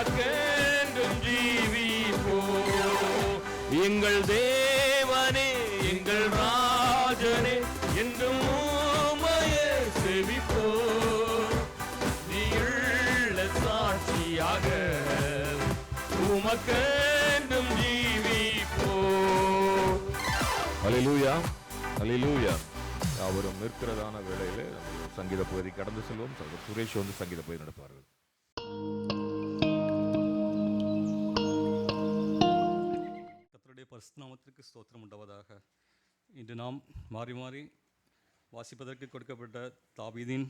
உமக்கென்றும் ஜீவிப்போம். எங்கள் தேவனே எங்கள் ராஜனே என்றும் உம்மையே சேவிப்போம். நீயுள்ள சாட்சியாக உமக்கென்றும் ஜீவிப்போம். ஹல்லேலூயா, ஹல்லேலூயா. அவரும் நிற்கிறதான வேளையிலே சங்கீத பகுதி கடந்து செல்வோம். சுரேஷ் வந்து சங்கீத பகுதி நடப்பார்கள். கர்த்தருடைய பரிசுத்த நாமத்திற்கு ஸ்தோத்திரம் உண்டாவதாக. இன்று நாம் மாறி மாறி வாசிப்பதற்கு கொடுக்கப்பட்ட தாவீதின்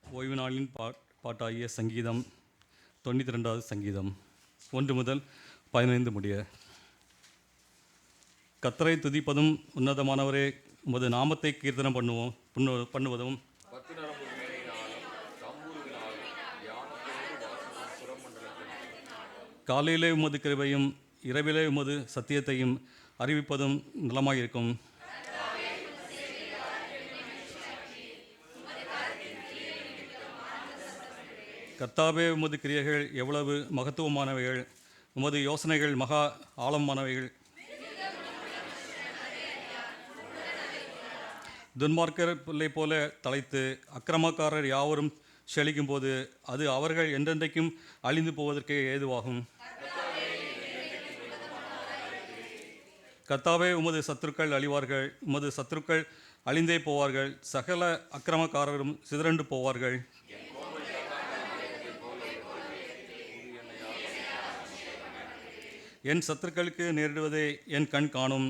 ஓய்வு நாளின் பாட்டாகிய சங்கீதம் 92வது சங்கீதம் 1 முதல் 15 முடிய. கர்த்தரை துதிப்பதும் உன்னதமானவரே உமது நாமத்தை கீர்த்தனம் பண்ணுவதும் காலையிலே உமது கிருபையும் இரவிலே உமது சத்தியத்தையும் அறிவிப்பதும் நலமாயிருக்கும். கர்த்தாவே உமது கிரியைகள் எவ்வளவு மகத்துவமானவைகள், உமது யோசனைகள் மகா ஆழமானவைகள். துன்மார்க்கர் பிள்ளை போல தலைத்து அக்கிரமக்காரர் யாவரும் செழிக்கும் போது அது அவர்கள் என்றென்றைக்கும் அழிந்து போவதற்கு ஏதுவாகும். கர்த்தாவே உமது சத்துருக்கள் அழிவார்கள், உமது சத்துருக்கள் அழிந்தே போவார்கள், சகல அக்கிரமக்காரரும் சிதறண்டு போவார்கள். என் சத்துருக்களுக்கு நேரிடுவதை என் கண் காணும்,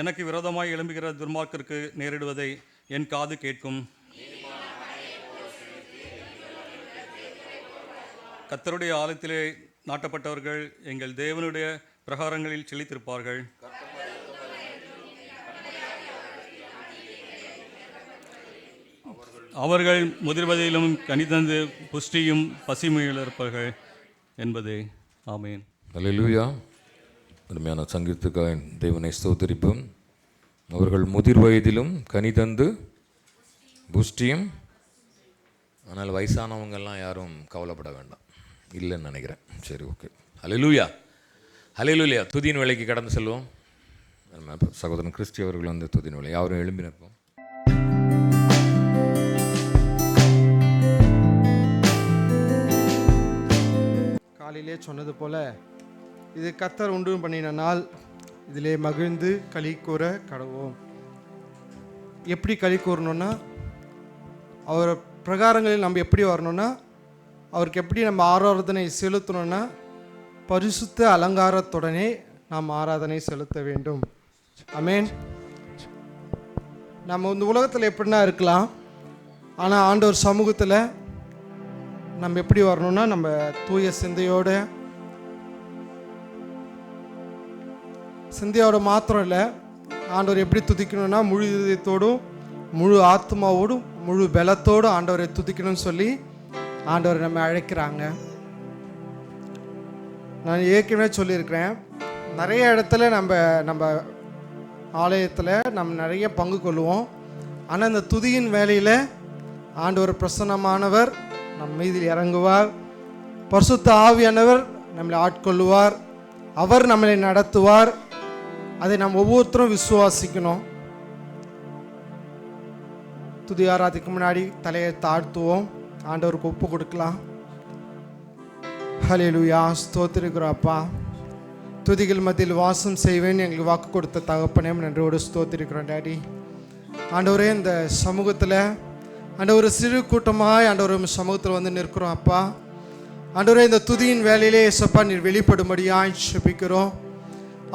எனக்கு விரோதமாய் எழும்புகிற துன்மார்க்கருக்கு நேரிடுவதை என் காது கேட்கும். கர்த்தருடைய ஆலயத்திலே நாட்டப்பட்டவர்கள் எங்கள் தேவனுடைய பிரகாரங்களில் செழித்திருப்பார்கள். அவர்கள் முதிர்வதிலும் கனிதந்து புஷ்டியும் பசிமையில் இருப்பார்கள் என்பதே. ஆமேன். ஹல்லேலூயா. அருமையான சங்கீதத்துக்காக தேவனை ஸ்தோத்திரிப்போம். அவர்கள் முதிர் வயதிலும் கனி தந்து புஷ்டியும். ஆனால் வயசானவங்கெல்லாம் யாரும் கவலைப்பட வேண்டாம், இல்லைன்னு நினைக்கிறேன். சரி, ஓகே. ஹல்லேலூயா, ஹல்லேலூயா. துதியின் வேலைக்கு கடந்து செல்வோம். சகோதரன் கிறிஸ்டி அவர்கள் வந்து துதியின் வேலை யாரும் எழும்பி நிற்போம். காலையிலே சொன்னது போல இது கர்த்தர் உண்டு பண்ணின நாள், இதிலே மகிழ்ந்து களி கூற கடவோம். எப்படி களி கூறணும்னா, அவர் பிரகாரங்களில் நம்ம எப்படி வரணும்னா, அவருக்கு எப்படி நம்ம ஆராதனை செலுத்தணும்னா பரிசுத்த அலங்காரத்துடனே நாம் ஆராதனை செலுத்த வேண்டும். ஆமென். நம்ம இந்த உலகத்தில் எப்படின்னா இருக்கலாம், ஆனால் ஆண்டவர் சமூகத்தில் நம்ம எப்படி வரணும்னா நம்ம தூய சிந்தையோட மாத்திரம் இல்லை, ஆண்டவர் எப்படி துதிக்கணும்னா முழு இதயத்தோடும் முழு ஆத்மாவோடும் முழு பலத்தோடும் ஆண்டவரை துதிக்கணும்னு சொல்லி ஆண்டவரை நம்ம அழைக்கிறாங்க. நான் ஏற்கனவே சொல்லியிருக்கிறேன், நிறைய இடத்துல நம்ம ஆலயத்தில் நம்ம நிறைய பங்கு கொள்ளுவோம். ஆனால் இந்த துதியின் வேலையில் ஆண்டவர் பிரசன்னமானவர் நம் மீது இறங்குவார். பரிசுத்த ஆவியானவர் நம்மளை ஆட்கொள்ளுவார், அவர் நம்மளை நடத்துவார். அதை நாம் ஒவ்வொருத்தரும் விசுவாசிக்கணும். துதி ஆராதிக்கு முன்னாடி தலையை தாழ்த்துவோம், ஆண்டவருக்கு ஒப்பு கொடுக்கலாம். ஹல்லேலூயா. ஸ்தோத்திரிக்கிறோம் அப்பா, துதிகள் மத்தியில் வாசம் செய்வேன் எங்களுக்கு வாக்கு கொடுத்த தகப்பனே நன்றியோடு ஸ்தோத்திரிக்கிறோம் டாடி. ஆண்டவரே, இந்த சமூகத்தில் ஆண்டவர் சிறு கூட்டமாய் ஆண்டவர் சமூகத்தில் வந்து நிற்கிறோம் அப்பா. ஆண்டவரே, இந்த துதியின் வேலையிலே ஏசப்பா நீர் வெளிப்படும்படியாய் ஜெபிக்கிறோம்.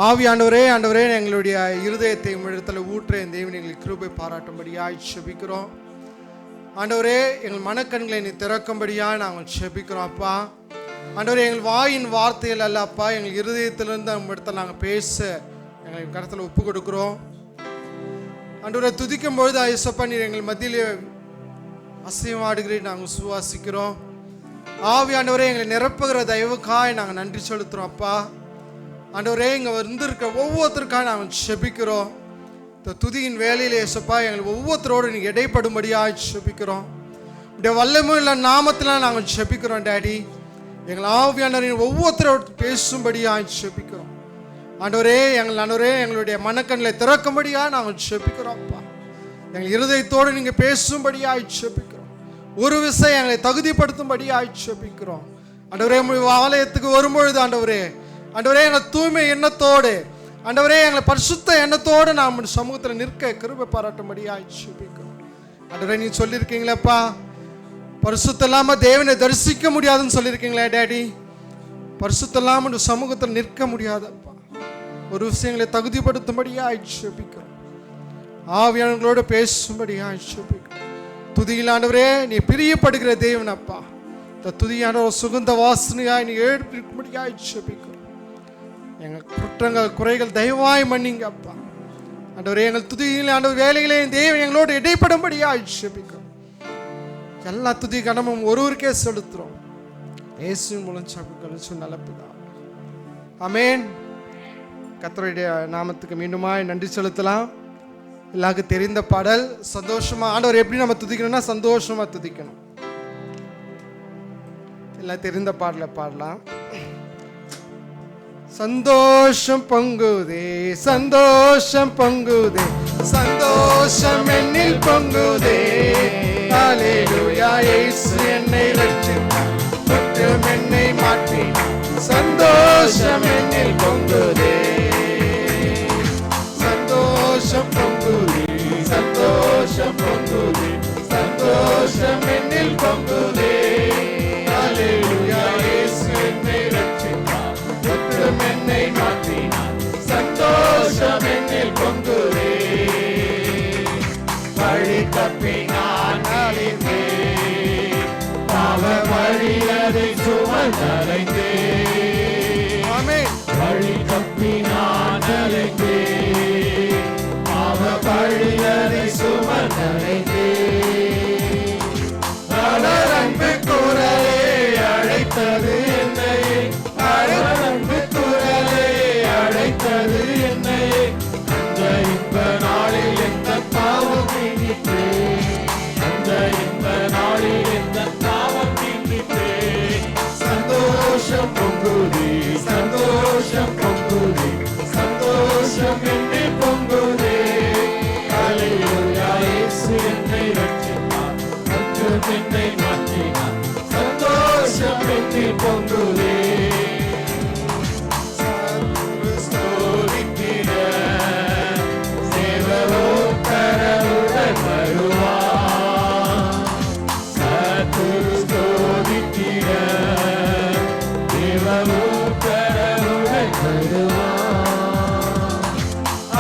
ஆவியானவரே, ஆண்டவரே, எங்களுடைய இருதயத்தை இடத்துல ஊற்ற இந்த தேவன் எங்களுக்கு கிருபை பாராட்டும்படியாய் ஜெபிக்கிறோம். ஆண்டவரே, எங்கள் மனக்கண்களை நீ திறக்கும்படியாய் நாங்கள் ஜெபிக்கிறோம் அப்பா. ஆண்டவரே, எங்கள் வாயின் வார்த்தைகள் அல்ல அப்பா, எங்கள் இருதயத்திலிருந்து நம்ம இடத்துல நாங்கள் பேச எங்களுக்கு கருத்தில் ஒப்பு கொடுக்குறோம். ஆண்டவரை துதிக்கும் பொழுது ஐசப்பா நீர் எங்கள் மத்தியிலே அசைவாடுகிறீர் நாங்கள் சுவாசிக்கிறோம். ஆவியானவரே, எங்களை நிரப்புகிற தயவுக்காய் நாங்கள் நன்றி செலுத்துகிறோம் அப்பா. ஆண்டவரே, இங்கே வந்திருக்க ஒவ்வொருத்தருக்காக நாங்கள் செபிக்கிறோம். இந்த துதியின் வேலையிலே ஏசப்பா எங்களுக்கு ஒவ்வொருத்தரோடு நீங்கள் இடைப்படும்படியாக செபிக்கிறோம். இந்த வல்லமும் இல்லை நாமத்தில் நாங்கள் செபிக்கிறோம் டாடி. எங்கள் ஆவியானவரின் ஒவ்வொருத்தரோடு பேசும்படியாக ஜெபிக்கிறோம் ஆண்டவரே. எங்களுடைய மனக்கண்களை திறக்கும்படியாக நாங்கள் ஜெபிக்கிறோம் அப்பா. எங்கள் இருதயத்தோடு நீங்கள் பேசும்படியாக ஜெபிக்கிறோம். ஒரு விஷயம் எங்களை தகுதிப்படுத்தும்படியாக ஜெபிக்கிறோம் ஆண்டவரே. ஆலயத்துக்கு வரும்பொழுது ஆண்டவரே எங்களை தூய்மை எண்ணத்தோடு ஆண்டவரே எங்களை பரிசுத்த எண்ணத்தோடு நாம் சமூகத்தில் நிற்க கிருபை பாராட்டும்படியாக ஜெபிக்கிறோம் ஆண்டவரே. நீ சொல்லியிருக்கீங்களேப்பா, பரிசுத்தம் இல்லாமல் தேவனை தரிசிக்க முடியாதுன்னு சொல்லியிருக்கீங்களே டேடி. பரிசுத்தம் இல்லாமல் சமூகத்தில் நிற்க முடியாதப்பா. ஒரு விஷயங்களை தகுதிப்படுத்தும்படியாக ஜெபிக்கிறோம். ஆவியானவர்களோடு பேசும்படியாக ஜெபிக்கிறோம். துதியில் ஆண்டவரே நீ பிரியப்படுகிற தேவன் அப்பா. இந்த துதியான சுகந்த வாசனையாய் நீ ஏற்படும்படியாக ஜெபிக்கிறோம். எங்கள் குற்றங்கள் குறைகள் தயவாய் மன்னிங்க அப்பா ஆண்டவரே. எங்கள் துதியில் ஆண்டவர் வேலைகளையும் தேவன் எங்களோடு இடைப்படும்படியாக ஜெபிக்கிறோம். எல்லா துதி கனமும் ஒருவருக்கே செலுத்துறோம். இயேசுவின் மூலம் சாப்பிட்டு நல்ல பிதா, ஆமென். கர்த்தருடைய நாமத்துக்கு மீண்டுமாய் நன்றி செலுத்தலாம். எல்லாருக்கும் தெரிந்த பாடல் சந்தோஷமா. ஆண்டவர் எப்படி நம்ம துதிக்கணும்னா சந்தோஷமா துதிக்கணும். எல்லாம் தெரிந்த பாடலை பாடலாம். சந்தோஷம் பொங்குதே, சந்தோஷம் பொங்குதே, சந்தோஷம் என்னில் பொங்குதே. ஹல்லேலூயா, இயேசு என்னை ரட்சித்தார், முற்றும் என்னை மாற்றினார். சந்தோஷம் என்னில் பொங்குதே, சந்தோஷம் பொங்குதே, சந்தோஷம் பொங்குதே, சந்தோஷம் என்னில் பொங்குதே. ஹல்லேலூயா, இயேசு என்னை ரட்சித்தார், முற்றும் என்னை மாற்றினார். சந்தோஷம் என்னில் பொங்குதே. வழி தப்பி நான் அழிந்தேன், பாவ வழி அதை சுமந்தலைந்தேன். ஆமென். வழி தப்பி நான் அலைந்தேன், பாவ வழி அதை சுமந்தலைந்தேன். அலரன்பு குரலே அழைத்தது என்னை, அலரன்பு குரலே அழைத்தது என்னை. அந்த இன்ப நாளில் எந்த பாவம் நீங்கிற்றேன், அந்த இன்ப நாளில் எந்த பாவம் நீங்கிற்றேன். சந்தோஷம் பொங்குதே, சந்தோஷம் பொங்குதே, சந்தோஷம் என்னில் பொங்குதே. ஹல்லேலூயா, இயேசு என்னை ரட்சித்தார், முற்றும் என்னை மாற்றினார். சந்தோஷம் என்னில் பொங்குதே. ஸ்தோத்திர சேவகோத்தரவுடன் வருவார். சத்துரு ஸ்தோத்திர தேவகோத்தரவுடன் வருவார்.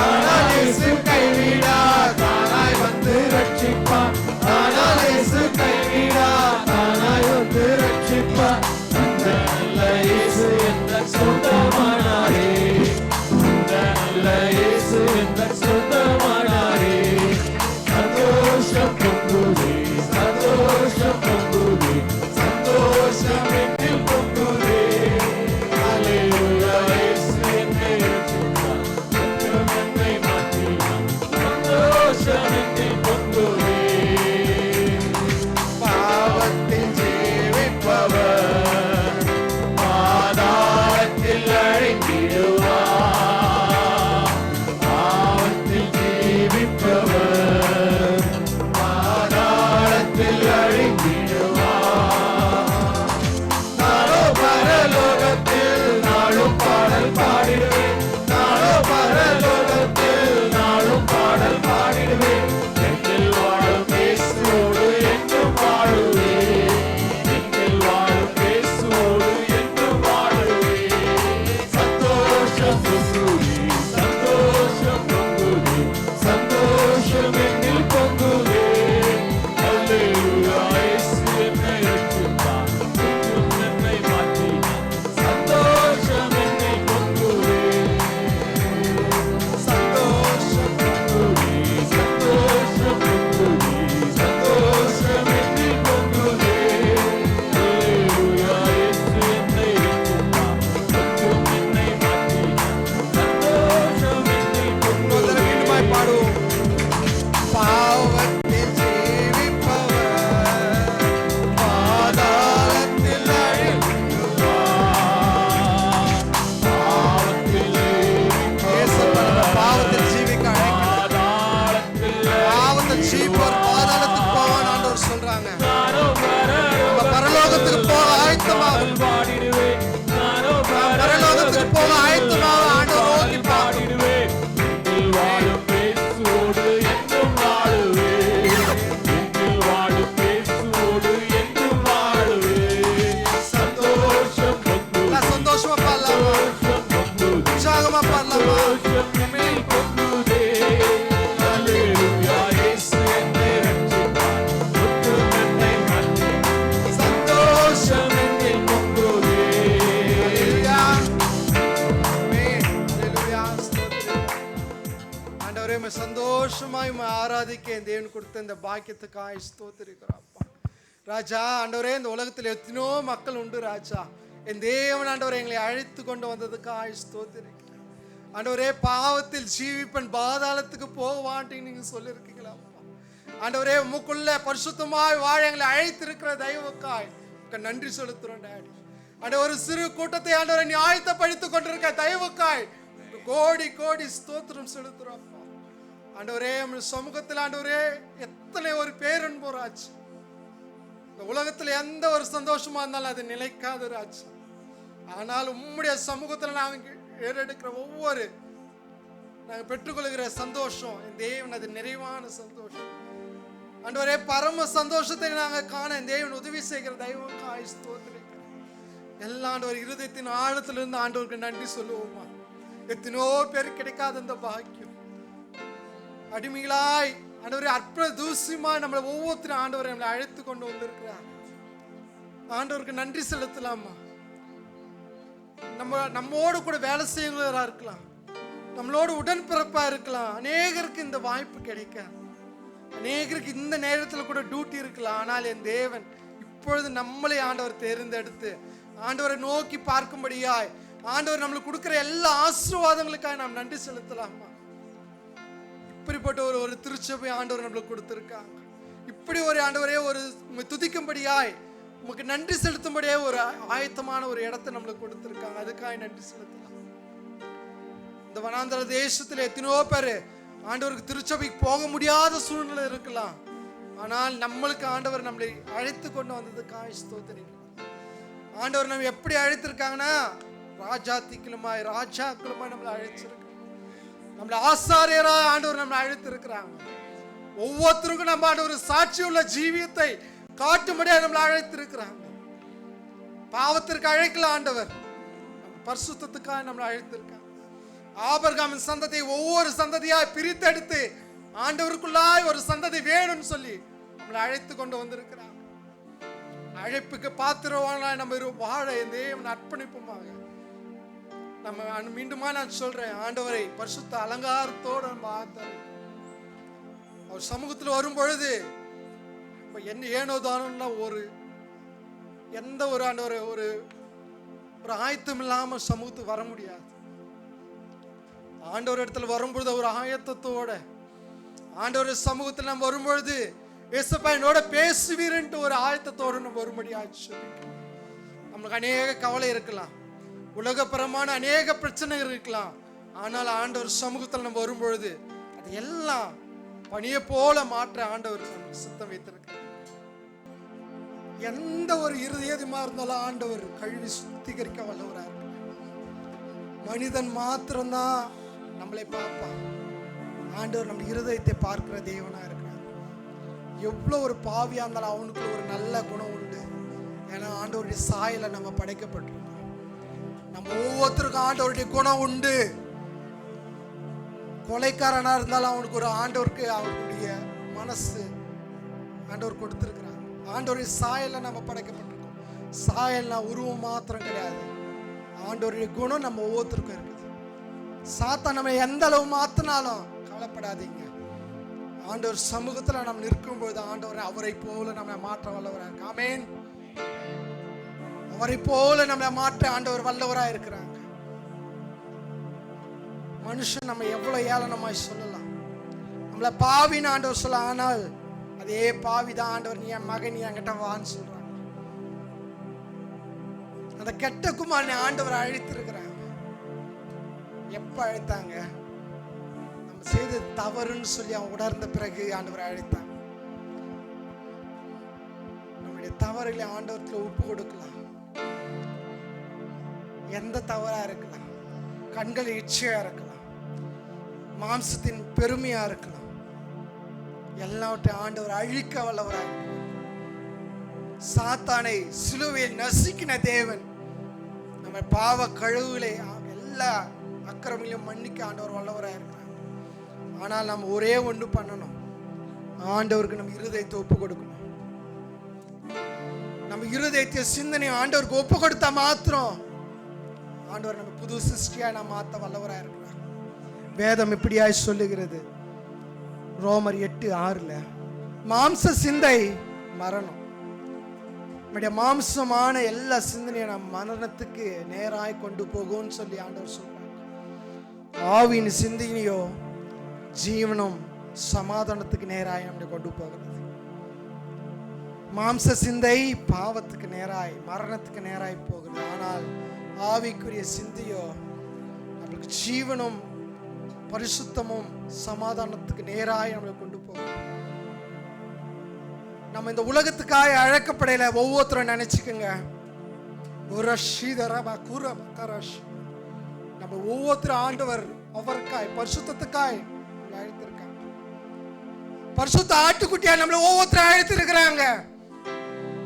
ஆனால் இயேசு கைவிடார், தானாய் வந்து ரட்சிப்பார். ஆனால் இயேசு கைவிடார், தானாய் வந்து ரட்சிப்பார். அந்த சந்தோஷமாய் உம்மை ஆராதிக்க என் தேவன் கொடுத்த இந்த பாக்கியத்துக்காய் ஸ்தோத்திரிக்கிறோம் அப்பா. ராஜா ஆண்டவரே, இந்த உலகத்தில் எத்தனையோ மக்கள் உண்டு ராஜா. என் தேவன் ஆண்டவரை எங்களை அழைத்து கொண்டு வந்ததுக்காய் ஸ்தோத்திரிக்கிறேன் ஆண்டவரே. பாவத்தில் ஜீவிப்பன் பாதாளத்துக்கு போவான்ட்டு நீங்க சொல்லியிருக்கீங்களா அப்பா. ஆண்டவரே, உமக்குள்ள பரிசுத்தமாய் வாழ எங்களை அழைத்திருக்கிற தெய்வக்காய் நன்றி செலுத்துறோம் டாடி. ஆண்டவர், ஒரு சிறு கூட்டத்தை ஆண்டவரை நீ ஆயத்தப்படுத்திக் கொண்டிருக்க தயவுக்காய் கோடி கோடி ஸ்தோத்திரம் செலுத்துறோம் அப்பா. ஆண்டவரே, சமூகத்தில் ஆண்டவரே எத்தனை ஒரு பேரன்பு ராஜ். இந்த உலகத்துல எந்த ஒரு சந்தோஷமா இருந்தாலும் அது நிலைக்காது ராஜ். ஆனால் உம்முடைய சமூகத்தில் நாங்கள் ஏறெடுக்கிற ஒவ்வொரு நாங்கள் பெற்றுக்கொள்கிற சந்தோஷம் என் தேவன் அது நிறைவான சந்தோஷம். ஆண்டவரே, பரம சந்தோஷத்தை நாங்கள் காண என் தேவன் உதவி செய்கிற தெய்வக்காய் ஸ்தோத்திரிக்கிறேன். எல்லா ஆண்டவர் இருதயத்தின் ஆழத்திலிருந்து ஆண்டவருக்கு நன்றி சொல்லுவோமா. எத்தனையோ பேர் கிடைக்காத இந்த பாக்கியம் அடிமைகளாய் ஆண்டவரே அற்ப தூசியமாய் நம்மளை ஒவ்வொருத்தரும் ஆண்டவரை நம்மளை அழைத்து கொண்டு வந்திருக்கிறார். ஆண்டவருக்கு நன்றி செலுத்தலாமா. நம்மோடு கூட வேலை செய்கிறவரா இருக்கலாம், நம்மளோட உடன்பிறப்பா இருக்கலாம். அநேகருக்கு இந்த வாய்ப்பு கிடைக்க, அநேகருக்கு இந்த நேரத்தில் கூட டியூட்டி இருக்கலாம். ஆனால் என் தேவன் இப்பொழுது நம்மளை ஆண்டவர் தேர்ந்தெடுத்து ஆண்டவரை நோக்கி பார்க்கும்படியாய் ஆண்டவர் நம்மளுக்கு கொடுக்கிற எல்லா ஆசீர்வாதங்களுக்காக நாம் நன்றி செலுத்தலாமா. இப்படிப்பட்ட ஒரு திருச்சபை ஆண்டவர் நம்மளுக்கு கொடுத்திருக்காங்க. இப்படி ஒரு ஆண்டவரே ஒரு துதிக்கும்படியாய் உமக்கு நன்றி செலுத்தும்படியே ஒரு ஆயத்தமான ஒரு இடத்தை நம்மளுக்கு கொடுத்திருக்காங்க. அதுக்காக நன்றி செலுத்தலாம். இந்த வனாந்தர தேசத்துல எத்தனையோ பேரு ஆண்டவருக்கு திருச்சபைக்கு போக முடியாத சூழ்நிலை இருக்கலாம். ஆனால் நம்மளுக்கு ஆண்டவர் நம்மளை அழைத்து கொண்டு வந்ததுக்காக ஸ்தோத்திரிக்கிறோம். ஆண்டவர் நம்ம எப்படி அழைத்திருக்காங்கன்னா ராஜாக்களுமாய் நம்மளை அழைச்சிருக்க, நம்மளை ஆசாரியரா ஆண்டவர் நம்மளை அழைத்திருக்கிறாங்க. ஒவ்வொருத்தருக்கும் நம்ம ஆண்டவர் சாட்சி உள்ள ஜீவியத்தை காட்டும்படியாக நம்மளை அழைத்திருக்கிறாங்க. பாவத்திற்கு அழைக்கல ஆண்டவர், பரிசுத்தத்துக்காக நம்மளை அழைத்திருக்காங்க. ஆபிரகாமின் சந்ததியை ஒவ்வொரு சந்ததியாய் பிரித்தெடுத்து ஆண்டவருக்குள்ளாய் ஒரு சந்ததி வேணும்னு சொல்லி நம்மளை அழைத்து கொண்டு வந்திருக்கிறாங்க. அழைப்புக்கு பாத்திரவானாய் நம்ம வாழ தேவன் அர்ப்பணிப்புமாக நம்ம மீண்டுமா நான் சொல்றேன், ஆண்டவரை பரிசுத்த அலங்காரத்தோடு நம்ம அவர் சமூகத்தில் வரும் பொழுது என்ன ஏனோதானம்னா ஒரு எந்த ஒரு ஆண்டவர் ஒரு ஆயத்தம் இல்லாம சமூகத்துக்கு வர முடியாது. ஆண்டவர் இடத்துல வரும்பொழுது ஒரு ஆயத்தத்தோட ஆண்டவர் சமூகத்தில் நம்ம வரும்பொழுது ஏசப்பா என்னோட பேசுவீர்ன்ட்டு ஒரு ஆயத்தத்தோடு நம்ம வரும்படி ஆச்சு. நம்மளுக்கு அநேக கவலை இருக்கலாம், உலகப்பரமான அநேக பிரச்சனைகள் இருக்கலாம். ஆனால் ஆண்டவர் சமூகத்தில் நம்ம வரும்பொழுது அது எல்லாம் பணியை போல மாற்ற ஆண்டவர் சித்தம் வைத்திருக்க. எந்த ஒரு இருதயமா இருந்தாலும் ஆண்டவர் கழுவி சுத்திகரிக்க வல்லவரா இருக்கு. மனிதன் மாத்திரம்தான் நம்மளை பார்ப்பான். ஆண்டவர் நம்ம இருதயத்தை பார்க்கிற தேவனா இருக்கிறார். எவ்வளவு ஒரு பாவியா இருந்தாலும் அவனுக்கு ஒரு நல்ல குணம் உண்டு. ஏன்னா ஆண்டவருடைய சாயல நம்ம படைக்கப்பட்டிருக்கோம். நம்ம ஒவ்வொருத்தருக்கும் ஆண்டவருடைய குணம் உண்டு. கொலைக்காரனா இருந்தாலும் அவனுக்கு ஒரு ஆண்டவருக்கு அவருடைய மனசு ஆண்டவர் கொடுத்திருக்கிறார். ஆண்டவருடைய சாயல நம்ம படைக்கப்பட்டிருக்கோம். சாயல்னா உருவம் மாத்திரம் கிடையாது, ஆண்டவருடைய குணம் நம்ம ஒவ்வொருத்தருக்கும் இருக்குது. சாத்தான் நம்ம எந்த அளவு மாத்தினாலும் கவலைப்படாதீங்க. ஆண்டவர் சமூகத்துல நம்ம நிற்கும்போது ஆண்டவர் அவரை போல நம்மளை மாற்ற வல்லவரா இருக்கு. ஆமென். அவரை போல நம்மளை மாற்ற ஆண்டவர் வல்லவரா இருக்கிறாங்க. மனுஷன் நம்ம எவ்வளவு ஏளனமாய் சொல்லலாம், நம்மள பாவின்னு ஆண்டவர் சொல்ல, ஆனால் அதே பாவிதான் ஆண்டவர் நீ என் மகன், நீ என்கிட்ட வான்னு சொல்றாங்க. அந்த கெட்ட குமாரனை ஆண்டவர் அழைத்திருக்கிறாங்க. எப்ப அழைத்தாங்க? நம்ம செய்து தவறுன்னு சொல்லி அவன் உணர்ந்த பிறகு ஆண்டவர் அழைத்தாங்க. நம்முடைய தவறுகளை ஆண்டவரத்துல ஒப்பு கொடுக்கலாம். எந்த தவறா இருக்கலாம், கண்கள் இச்சையா இருக்கலாம், மாம்சத்தின் பெருமையா இருக்கலாம், எல்லாவற்றையும் ஆண்டவர் அழிக்க வல்லவராக. சாத்தானை சிலுவையில் நசுக்கின தேவன் நம்ம பாவ கழுவுகளை எல்லா அக்கிரமையிலும் மன்னிக்க ஆண்டவர் வல்லவராக இருக்கிறார். ஆனால் நம்ம ஒரே ஒன்று பண்ணணும், ஆண்டவருக்கு நம்ம இருதயத்தை ஒப்பு கொடுக்கணும். நம்ம இருதயத்தை சிந்தனை ஆண்டவருக்கு ஒப்பு கொடுத்தா மாத்திரம் ஆண்டவர் நம்ம புது சிருஷ்டியா நம்ம மாத்த வல்லவராக இருக்கிறார். வேதம் இப்படியாய் சொல்லுகிறது, ரோமர் 8:6 மாம்ச சிந்தை மரணம். நம்முடைய மாம்சமான எல்லா சிந்தனையும் நம் மரணத்துக்கு நேராய் கொண்டு போகும்னு சொல்லி ஆண்டவர் சொல்றாங்க. ஆவியின் சிந்தனையோ ஜீவனும் சமாதானத்துக்கு நேராய் நம்மை கொண்டு போகிறது. மாம்ச சிந்தை பாவத்துக்கு நேராய் மரணத்துக்கு நேராய் போகிறது. ஆனால் ஆவிக்குரிய சிந்தையோ நம்மளுக்கு ஜீவனும் பரிசுத்தமும் சமாதானத்துக்கு நேராய் நம்மளை கொண்டு போகும். நம்ம இந்த உலகத்துக்காக அழைக்கப்படையில ஒவ்வொருத்தரும் நினைச்சுக்கோங்க, நம்ம ஒவ்வொருத்தரும் ஆண்டவர் அவருக்காய் பரிசுத்தத்துக்காய் அழைத்திருக்காங்க. பரிசுத்த ஆட்டுக்குட்டியா நம்மள ஒவ்வொருத்தரும் அழைத்திருக்கிறாங்க.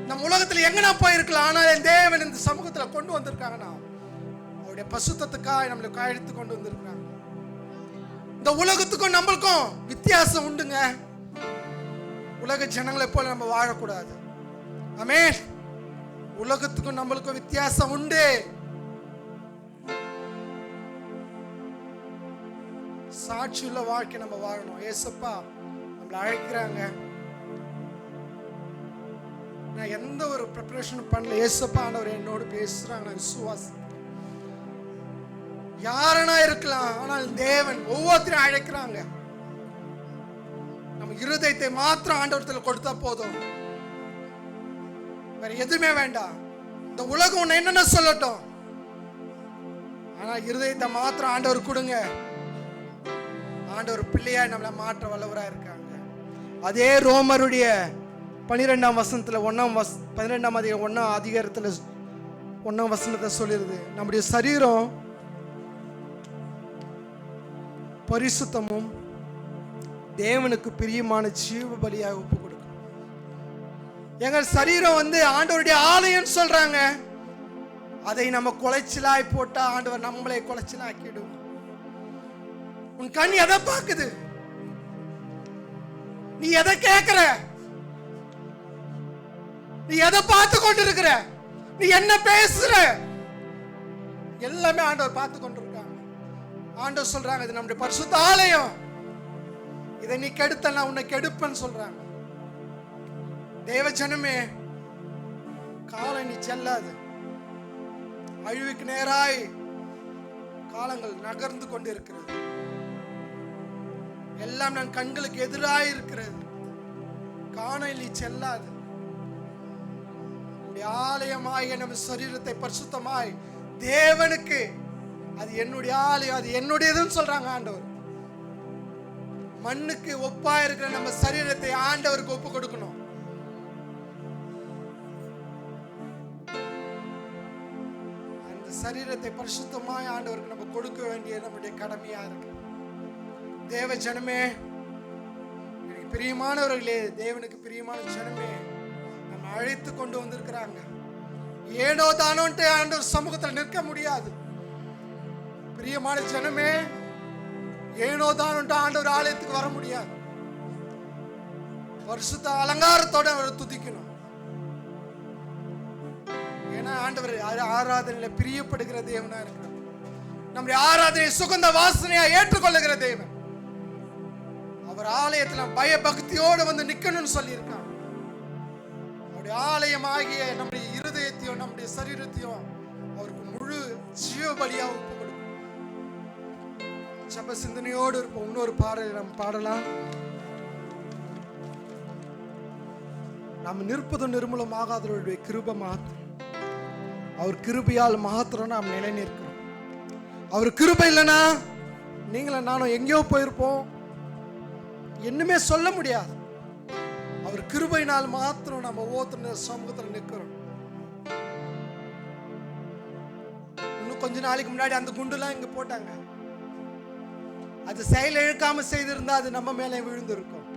நம்ம உலகத்துல எங்கன்னா போயிருக்கலாம், ஆனால் தேவன் இந்த சமூகத்துல கொண்டு வந்திருக்காங்கன்னா அவருடைய பரிசுத்தத்துக்காய் நம்மளுக்கு அழைத்து கொண்டு வந்திருக்கிறாங்க. இந்த உலகத்துக்கும் நம்மளுக்கும் வித்தியாசம் உண்டுங்க. உலக ஜனங்களை போல நம்ம வாழக்கூடாது. ஆமென். உலகத்துக்கும் நம்மளுக்கும் வித்தியாசம் உண்டு. சாட்சியுள்ள வாழ்க்கை நம்ம வாழணும். ஏசப்பா நம்மளை அழைக்கிறாங்க. நான் எந்த ஒரு ப்ரிப்பரேஷனும் பண்ணல. ஏசப்பா ஆண்டவர் என்னோடு பேசுறாங்க. நான் விசுவாசி யாரனா இருக்கலாம், ஆனால் தேவன் ஒவ்வொருத்தரையும் அழைக்கிறாங்க. நம்ம இருதயத்தை மாத்திரம் ஆண்டவரத்தில் கொடுத்தா போதும், வேற எதுவுமே வேண்டாம். இந்த உலகம் உன்னை என்னென்ன சொல்லட்டும், ஆனா இருதயத்தை மாத்திரம் ஆண்டவர் கொடுங்க. ஆண்டவர் பிள்ளையா நம்மளை மாற்ற வல்லவரா இருக்காங்க. அதே ரோமருடைய 12ஆம் வசனத்துல 12ஆம் அதிகாரத்துல 1ஆம் வசனத்தை சொல்லிருது, நம்முடைய சரீரம் பரிசுத்தமும் தேவனுக்கு பிரியமான ஜீவ பலியாக ஒப்பு கொடுக்கும். எங்கள் சரீரம் ஆண்டவருடைய ஆலயம் சொல்றாங்க. அதை நம்ம குலைச்சலாய் போட்டா ஆண்டவர் நம்மளை குலைச்சலாக்கிடுவோம். உன் கண் எதை பார்க்குது? நீ எதை கேட்கிற? நீ எதை பார்த்து கொண்டிருக்கிற? நீ என்ன பேசுற? எல்லாமே ஆண்டவர் பார்த்து கொண்டிருக்காங்க. ஆண்டவர் சொல்றாங்க, இது நம்முடைய பரிசுத்த ஆலயம், இதை நீ கெடுத்த நான் உன்னை கெடுப்பேன்னு சொல்றாங்க. தேவ ஜனமே, காலம் நீ செல்லாது. அழிவுக்கு நேராய் காலங்கள் நகர்ந்து கொண்டிருக்கிறது. எல்லாம் நம் கண்களுக்கு எதிராய் இருக்கிறது. காணல் நீ செல்லாது. ஆலயமாய் நம்ம சரீரத்தை பரிசுத்தமாய் தேவனுக்கு, அது என்னுடைய ஆலயம், அது என்னுடையதுன்னு சொல்றாங்க ஆண்டவர். மண்ணுக்கு ஒப்பா இருக்கிற நம்ம சரீரத்தை ஆண்டவருக்கு ஒப்பு கொடுக்கணும். அந்த சரீரத்தை பரிசுத்தமாய் ஆண்டவருக்கு நம்ம கொடுக்க வேண்டிய நம்முடைய கடமையா இருக்கு. தேவ ஜனமே, எனக்கு பிரியமானவர்களே, தேவனுக்கு பிரியமான ஜனமே, நம்ம அழைத்து கொண்டு வந்திருக்கிறாங்க. ஏனோ தானோன்ட்டு ஆண்டவர் சமூகத்தில் நிற்க முடியாது. பிரியமான ஜனமே, ஏனோ தானோன்ட்டு ஆண்டவர் ஆலயத்துக்கு வர முடியாது. பரிசுத்த அலங்காரத்தோட அவர் துதிக்கணும். ஏன்னா ஆண்டவர் ஆராதனையில பிரியப்படுகிற தேவனா இருக்கிறார். நம்முடைய ஆராதனை சுகந்த வாசனையா ஏற்றுக்கொள்ளுகிற தேவன். அவர் ஆலயத்துல பயபக்தியோடு நிக்கணும்னு சொல்லி இருக்கான். அவருடைய ஆலயமாகிய நம்முடைய இருதயத்தையும் நம்முடைய சரீரத்தையும் அவருக்கு முழு ஜீவ பலியா ஒப்பு கொடுக்கும். ஜெப சிந்தனையோடு இருப்போம். இன்னொரு பாடலை நம்ம பாடலாம். நாம் நிற்பதும் நிர்மூலமாகாதவருடைய கிருபை மாத்திரம். அவர் கிருபையால் மாத்திரம் நாம் நிலை நிற்கிறோம். அவர் கிருபை இல்லைன்னா நீங்களும் நானும் எங்கேயோ போயிருப்போம், என்னமே சொல்ல முடியாது. அவர் கிருபையினால் மாத்திரம் நம்ம ஒவ்வொருத்தர சமூகத்தில் நிற்கிறோம். இன்னும் கொஞ்ச நாளைக்கு முன்னாடி அந்த குண்டுலாம் இங்க போட்டாங்க. அது செயல் இழுக்காம செய்திருந்தா அது நம்ம மேலே விழுந்து இருக்கும்.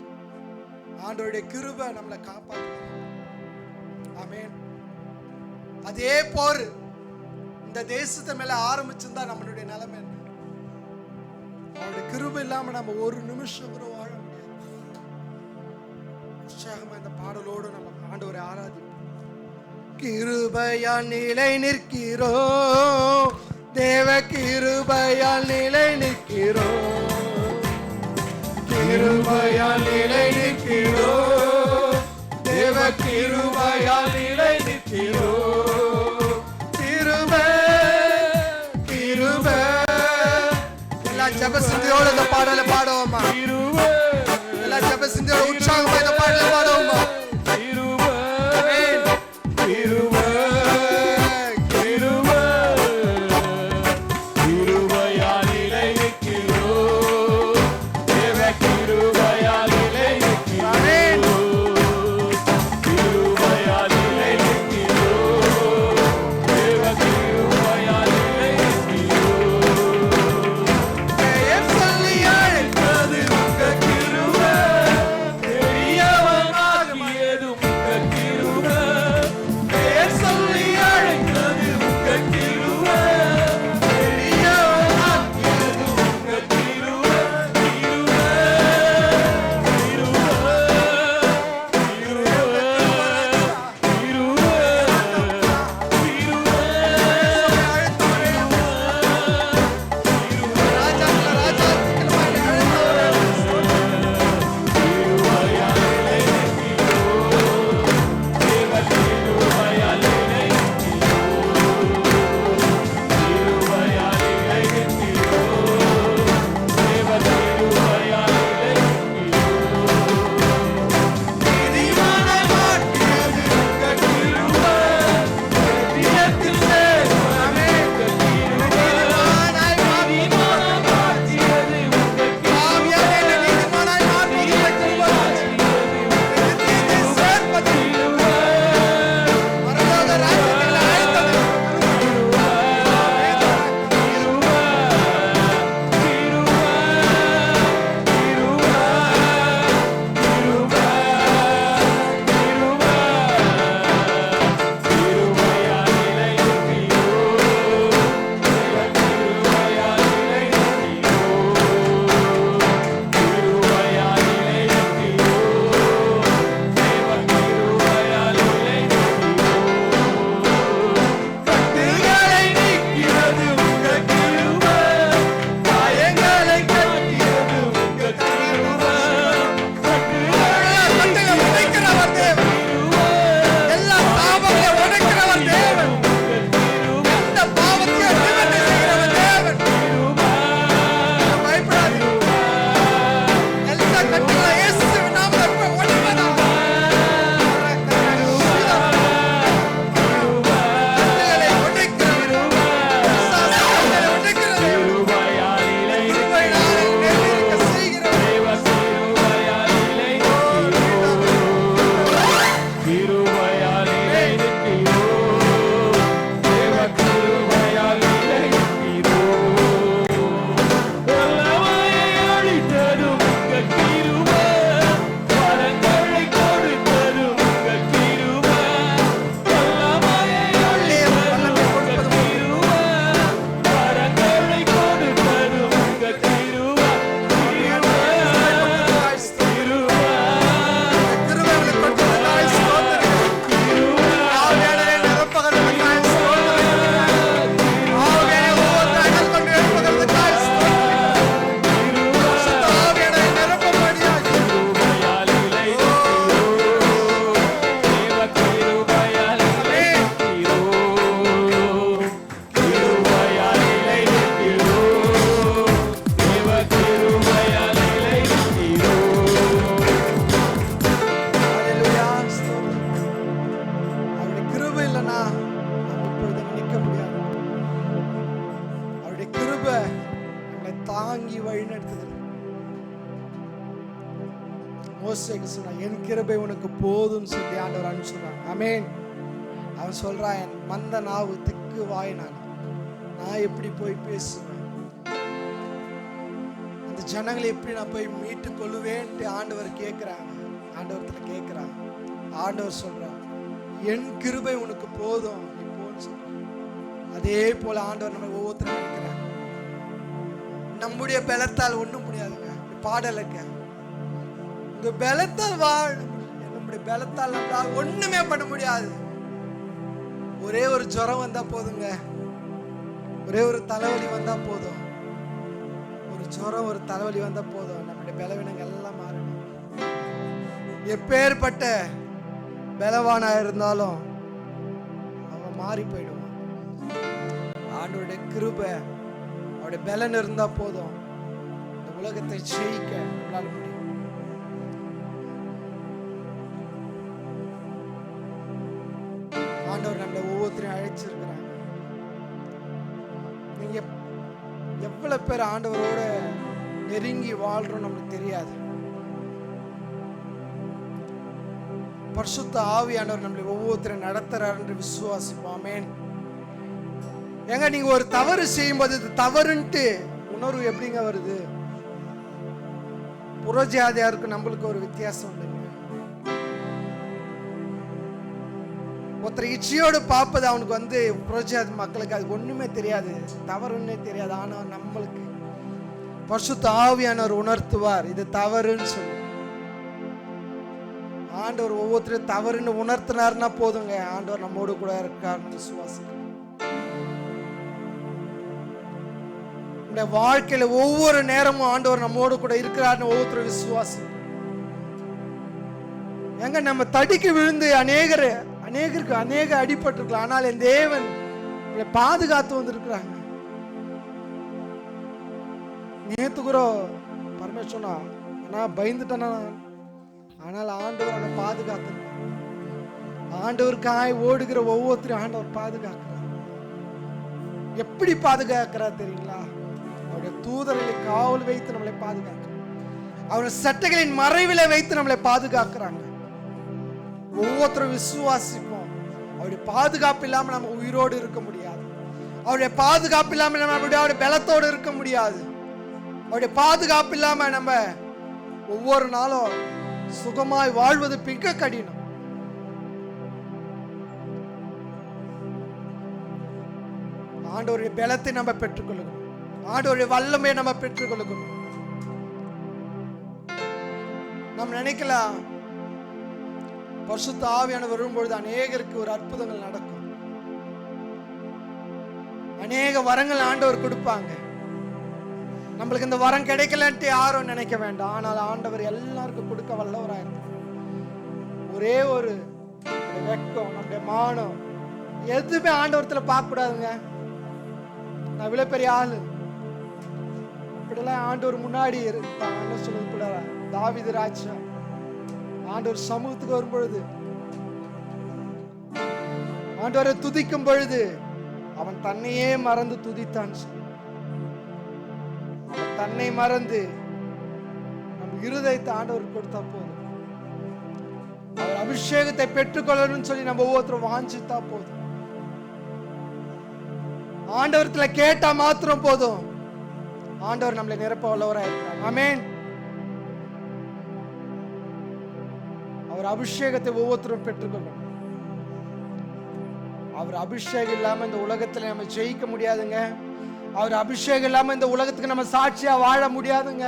ஆண்டவருடைய கிருபை நம்மளை காப்பாற்று. ஆமென். அதே போர் இந்த தேசத்தை மேல ஆரம்பிச்சிருந்தா நம்மளுடைய நிலைமை என்ன? அவருடைய கிருபை இல்லாம நம்ம ஒரு நிமிஷம் கூட வாழ முடியாது. உற்சாகமா இந்த பாடலோடு நம்ம ஆண்டவரை ஆராதிப்போம். கிருபையால் நிலை நிற்கிறோம், தேவ கிருபையால் நிலை நிற்கிறோம். கிருபையால் நிலை நிற்கிறோம், தேவ கிருபையால் நிலை நிற்கிறோம். கிருபை கிருபை. எல்லா ஜெப சிந்தையோட இந்த பாடலை பாடுவோமா? எல்லா ஜெப சிந்தையோட உற்சாகமா இந்த பாடலை பாடுவோமா? மோசேக்கு சொன்னான், என் கிருபை உனக்கு போதும் சொல்லி ஆண்டவர் அனுப்பிச்சுறாங்க. ஆமென். அவன் சொல்றான், என் மந்த நாவு திக்கு வாயினான், நான் எப்படி போய் பேசுவேன், அந்த ஜனங்களை எப்படி நான் போய் மீட்டு கொள்ளுவேன்ட்டு ஆண்டவர் கேட்கிறாங்க. ஆண்டவரத்துல கேட்கிறாங்க. ஆண்டவர் சொல்றான், என் கிருபை உனக்கு போதும், நீ போன்னு சொல்ற. அதே போல ஆண்டவர் நம்ம ஒவ்வொருத்தரும் நினைக்கிறாங்க. நம்முடைய பலத்தால் ஒண்ணும் முடியாதுங்க. பாடலுங்க, உங்க பலத்தால் வாழணும், நம்முடைய பலத்தால் நம்மளால ஒண்ணுமே பண்ண முடியாது. ஒரே ஒரு ஜுரம் வந்தா போதுங்க, ஒரே ஒரு தலைவலி வந்தா போதும், ஒரு ஜுரம் ஒரு தலைவலி வந்தா போதும், நம்ம நம்முடைய பலவீனங்கள் எல்லாம் மாறணும். எப்பேற்பட்ட பலவானா இருந்தாலும் அவன் மாறி போயிடுவான். ஆண்டவருடைய கிருபை, அவருடைய பலன் இருந்தா போதும், இந்த உலகத்தை ஜெயிக்க நம்மளால முடியும். ஆண்டவர் நம்மளை ஒவ்வொருத்தரையும் அழைச்சிருக்கிறாங்க. நீங்க எவ்வளவு பேர் ஆண்டவரோட நெருங்கி வாழ்றோம் நமக்கு தெரியாது. பரிசுத்த ஆவியானவர் நம்மளை ஒவ்வொருத்தரையும் நடத்துறார் என்று விசுவாசிப்போம். ஆமென். ஏங்க நீங்க ஒரு தவறு செய்யும்போது இது தவறுன்ட்டு உணர்வு எப்படிங்க வருது? புறஜாதியாருக்கு நம்மளுக்கு ஒரு வித்தியாசம் உண்டுங்க. ஒருத்தர் இச்சையோடு பார்ப்பது அவனுக்கு புறஜாதி மக்களுக்கு அது ஒண்ணுமே தெரியாது, தவறுன்னே தெரியாது. ஆனா நம்மளுக்கு பரிசுத்த ஆவியானவர் உணர்த்துவார் இது தவறுன்னு சொல்லி. ஆண்டவர் ஒவ்வொருத்தரும் தவறுன்னு உணர்த்தினார்னா போதுங்க, ஆண்டவர் நம்மோடு கூட இருக்காருன்னு விசுவாசிக்க. இந்த வாழ்க்கையில ஒவ்வொரு நேரமும் ஆண்டவர் நம்மோடு கூட இருக்கிறார்னு ஒவ்வொருத்தரும் விசுவாசம். எங்க நம்ம தடிக்கு விழுந்து அநேகருக்கு அநேக அடிபட்டிருக்கலாம், ஆனால் என் தேவன் பாதுகாத்து வந்திருக்கிறாங்க. நேத்து கூட பரமேஸ்வரனா நான் பயந்துட்டேனா, ஆனால் ஆண்டவர் அவனை பாதுகாத்து. ஆண்டவருக்காய் ஓடுகிற ஒவ்வொருத்தரும் ஆண்டவர் பாதுகாக்கிறார். எப்படி பாதுகாக்கிறார் தெரியுங்களா? அவருடைய தூதர்களை காவல் வைத்து நம்மளை பாதுகாக்கிறார். அவருடைய சட்டைகளின் மறைவில வைத்து நம்மளை பாதுகாக்கிறாங்க. ஒவ்வொருத்தரும் விசுவாசிப்போம். அவருடைய பாதுகாப்பு இல்லாம நம்ம உயிரோடு இருக்க முடியாது. அவருடைய பாதுகாப்பு இல்லாம நம்ம அவருடைய பலத்தோடு இருக்க முடியாது. அவருடைய பாதுகாப்பு இல்லாம நம்ம ஒவ்வொரு நாளும் சுகமாய் வாழ்வது மிக கடினம். ஆண்டவருடைய பலத்தை நம்ம பெற்றுக்கொள்ளணும். ஆண்டவருடைய வல்லமையை நம்ம பெற்றுக்கொள்ளணும். நம்ம நினைக்கலாம் பரிசுத்த ஆவியானவர் வரும்பொழுது அநேகருக்கு ஒரு அற்புதங்கள் நடக்கும், அநேக வரங்கள் ஆண்டவர் கொடுப்பாங்க. நம்மளுக்கு இந்த வரம் கிடைக்கலன்ட்டு யாரும் நினைக்க வேண்டாம். ஆனால் ஆண்டவர் எல்லாருக்கும் கொடுக்க வல்லவராயிருக்கும். ஒரே ஒரு வெட்கம், நம்முடைய மானம் எதுவுமே ஆண்டவரத்துல பார்க்க கூடாதுங்க. நான் இவ்வளவு பெரிய ஆளு இப்படிலாம் ஆண்டவர் முன்னாடி சொல்லுக்குள்ள தாவீது ராஜா ஆண்டவர் சமூகத்துக்கு வரும்பொழுது, ஆண்டவரை துதிக்கும் பொழுது அவன் தன்னையே மறந்து துதித்தான். தன்னை மறந்து நம் இருதயத்தை ஆண்டவர் கொடுத்தா போதும். அவர் அபிஷேகத்தை பெற்றுக்கொள்ளணும்னு சொல்லி நம்ம ஒவ்வொருத்தரும் வாஞ்சித்தா போதும். ஆண்டவரத்துல கேட்டா மாத்திரம் போதும், ஆண்டவர் நம்மளை நிரப்ப வல்லவராக இருக்கிறார். ஆமென். அவர் அபிஷேகத்தை ஒவ்வொருத்தரும் பெற்றுக்கொள்ளணும். அவர் அபிஷேகம் இல்லாம இந்த உலகத்துல நம்ம ஜெயிக்க முடியாதுங்க. அவர் அபிஷேகம் இல்லாம இந்த உலகத்துக்கு நம்ம சாட்சியா வாழ முடியாதுங்க.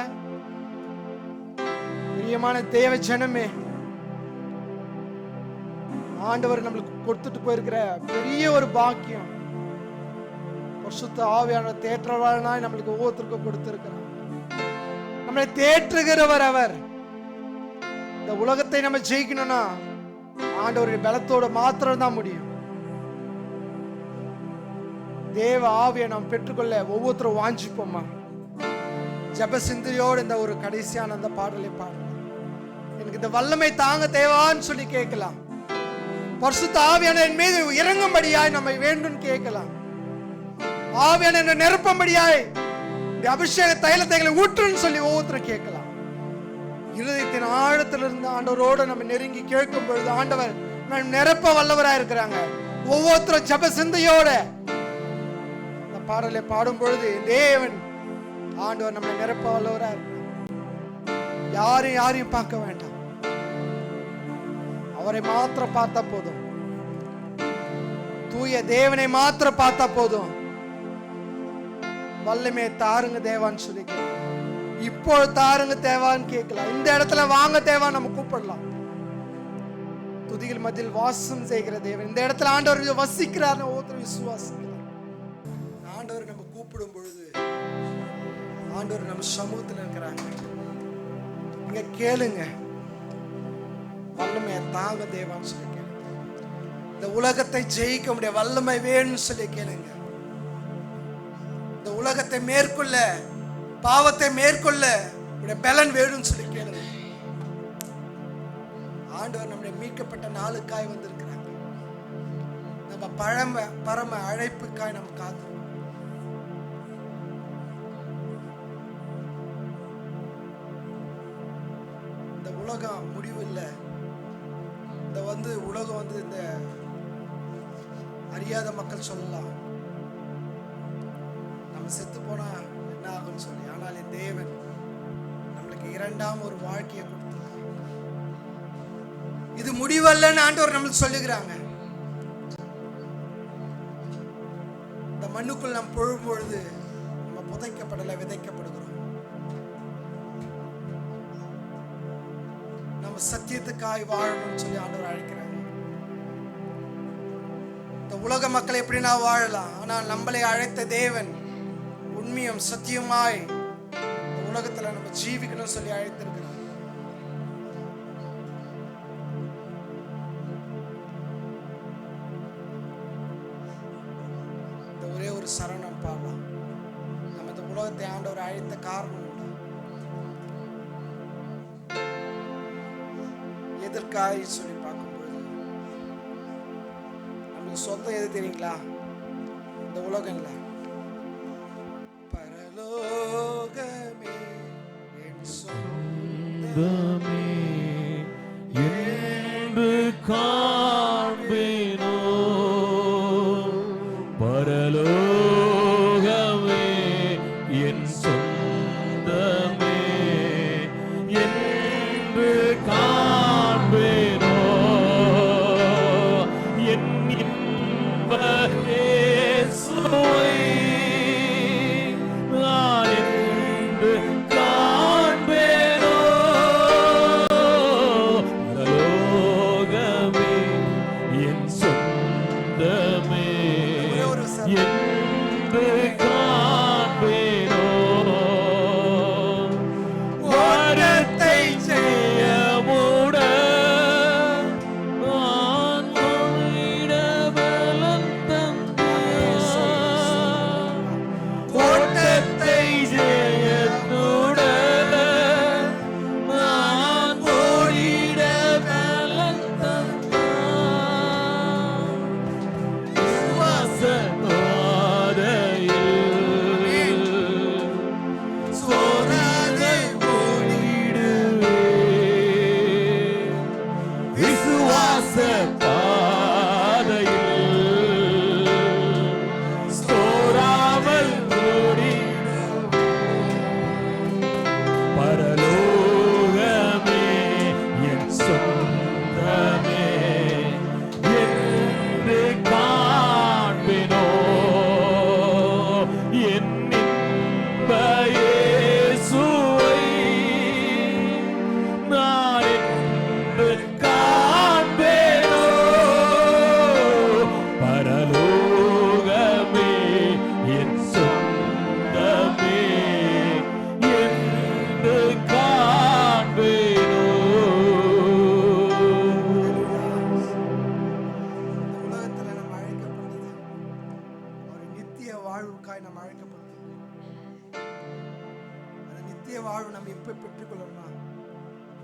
பிரியமான தேவ ஜனமே, ஆண்டவர் நம்மளுக்கு கொடுத்துட்டு போயிருக்கிற பெரிய ஒரு பாக்கியம், பரிசுத்த ஆவியானவர் தேற்றவாளனாய் நம்மளுக்கு ஒவ்வொருத்தருக்கும் கொடுத்திருக்கிறார். நம்மளை தேற்றுகிறவர் அவர். இந்த உலகத்தை நம்ம ஜெயிக்கணும்னா ஆண்டவருடைய பலத்தோட மாத்திரம் தான் முடியும். தேவ ஆவியை நாம் பெற்றுக்கொள்ள ஒவ்வொருத்தரும் வாஞ்சிப்போமா? ஜப சிந்தையோடு இந்த ஒரு கடைசியான அந்த பாடலை பாடலாம். எனக்கு இந்த வல்லமை தாங்க தேவான்னு சொல்லி கேட்கலாம். பரிசுத்த ஆவியான மீது இறங்கும்படியாய் நம்மை வேண்டும் கேட்கலாம். ஆவியான நிரப்பும்படியாய் இந்த அபிஷேக தைலத்தைகளை ஊற்றுன்னு சொல்லி ஒவ்வொருத்தரும் கேட்கலாம். இருதயத்தின் ஆழத்திலிருந்து ஆண்டவரோடு நம்ம நெருங்கி கேட்கும் பொழுது ஆண்டவர் நிரப்ப வல்லவராக இருக்கிறாங்க. ஒவ்வொருத்தரும் ஜப சிந்தையோட பாடலை பாடும் பொழுது தேவன் ஆண்டவர் நம்மை நிரப்ப வல்லவரா இருக்கிறார். யாரையும் பார்க்க வேண்டாம், அவரை மாத்திரம் பார்த்தா போதும். தூய தேவனை மாத்திரம் பார்த்தா போதும். வல்லமே தாருங்க தேவான்னு சொல்லி இப்போ தாருங்க தேவான்னு கேட்கலாம். இந்த இடத்துல வாங்க தேவா நம்ம கூப்பிடலாம். துதிகள் மத்தியில் வாசம் செய்கிற தேவன் இந்த இடத்துல ஆண்டவர் வசிக்கிறார். ஒவ்வொருத்தரும் விசுவாசிக்கலாம். ஆண்டவர் நம்ம கூப்பிடும் பொழுது ஆண்டவர் நம்ம சமூகத்தில் இருக்கிறாங்க. நீங்க கேளுங்க, வல்லமையை தாங்க தேவான்னு சொல்லி கேளுங்க. இந்த உலகத்தை ஜெயிக்க முடிய வல்லமை வேணும்னு சொல்லி கேளுங்க. இந்த உலகத்தை மேற்கொள்ள, பாவத்தை மேற்கொள்ள உடைய பலன் வேணும்னு சொல்லி கேளுங்க. ஆண்டவர் நம்முடைய மீட்கப்பட்ட நாளுக்காய் வந்திருக்கிறாங்க. நம்ம பரம அழைப்புக்காய் நம்ம காத்து. இந்த உலகம் முடிவு இல்லை. இந்த உலகம் இந்த அறியாத மக்கள் சொல்லலாம் நம்ம செத்து போனா என்ன ஆகும்னு சொல்லி. ஆனால் என் தேவன் நம்மளுக்கு இரண்டாம் ஒரு வாழ்க்கையை கொடுத்திருக்கார். இது முடிவல்லன்னு ஆண்டவர் நம்மளுக்கு சொல்லுகிறாங்க. இந்த மண்ணுக்குள் நாம் பொழும் பொழுது நம்ம புதைக்கப்படலை, விதைக்கப்படுகிறோம். நம்ம சத்தியத்துக்காய் வாழணும்னு சொல்லி ஆண்டவர் அழைக்கிறாங்க. இந்த உலக மக்களை எப்படி நான் வாழலாம், ஆனால் நம்மளை அழைத்த தேவன் உண்மையும் சத்தியமாய் இந்த உலகத்துல நம்ம ஜீவிக்கணும் சொல்லி அழைத்திருக்கிறார். இந்த ஒரே ஒரு சரணம் பாடலாம். நம்ம இந்த உலகத்தை ஆண்டவர் அழைத்த காரணம் எதற்காய் சொல்லி பார்க்கும்போது நமக்கு சொந்தம் எது தெரியுங்களா? இந்த உலகம் இல்லை. பரலோகமே என் சொந்தமே என்று காண்பேனோ, பரலோகமே என் சொந்தமே என்று காண்பேனோ, என் இன்ப இயேசுவை நான் என்று காண்பேனோ, பரலோகமே என் சொந்தமே என்று காண்பேனோ, வாரத்தை செய்ய மூட நான் உன்னிட பலன் தந்தாய். ஓட்டத்தை ஜெயத்தோட நான் ஓடிட பலன் தந்தாய். விசுவாச பாதையில் சோராதே ஓடிடுவேன். விசுவாச பாதையில் சோராமல் ஓடிடுவேன். பரலோகமே என் சொந்தமே என்று காண்பேனோ, என் இன்ப இயேசுவை நான் என்று காண்பேனோ, பரலோகமே என் சொந்தமே என்று காண்பேனோ. உலகத்துல நம்ம அழைக்கப்பட்டது ஒரு நித்திய வாழ்வுக்காய் நம்ம அழைக்கப்பட்டது. அந்த நித்திய வாழ்வு நம்ம எப்ப பெற்றுக்கொள்ளணும்னா,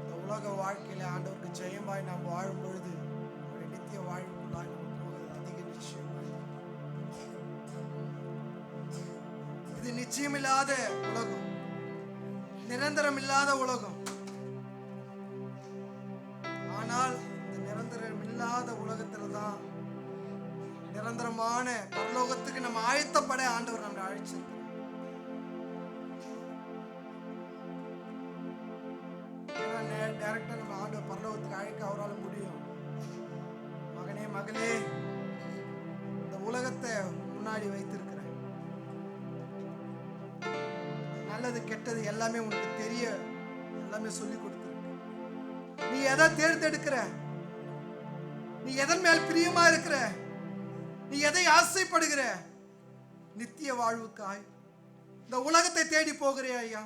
இந்த உலக வாழ்க்கையில ஆண்டவருக்கு ஜெயமாய் நாம் வாழும் பொழுது ஒரு நித்திய வாழ்வுக்குள்ளாய் நம்ம போவது அதிக நிச்சயமாய். இது நிச்சயமில்லாத உலகம், நிரந்தரம் இல்லாத உலகம். ஆனால் இந்த நிரந்தரம் இல்லாத உலகத்துல தான் நிரந்தரமான பரலோகத்துக்கு நம்ம ஆயத்தப்பட ஆண்டவர் நம்மை அழைச்சிருக்கிறார். ஏன்னா டைரக்டா நம்ம ஆண்டவர் பரலோகத்துக்கு அழைக்க அவரால் முடியும். மகனே மகளே, இந்த உலகத்தை முன்னாடி வைத்திருக்கிறேன். நல்லது கெட்டது எல்லாமே உனக்கு தெரிய எல்லாமே சொல்லி கொடுத்திருக்கு. நீ எதை தேர்ந்தெடுக்கிற, நீ எதன் மேல் பிரியமா இருக்கிற, நீ எதை ஆசைப்படுகிற? நித்திய வாழ்வுக்காய் இந்த உலகத்தை தேடி போகிறே ஐயா?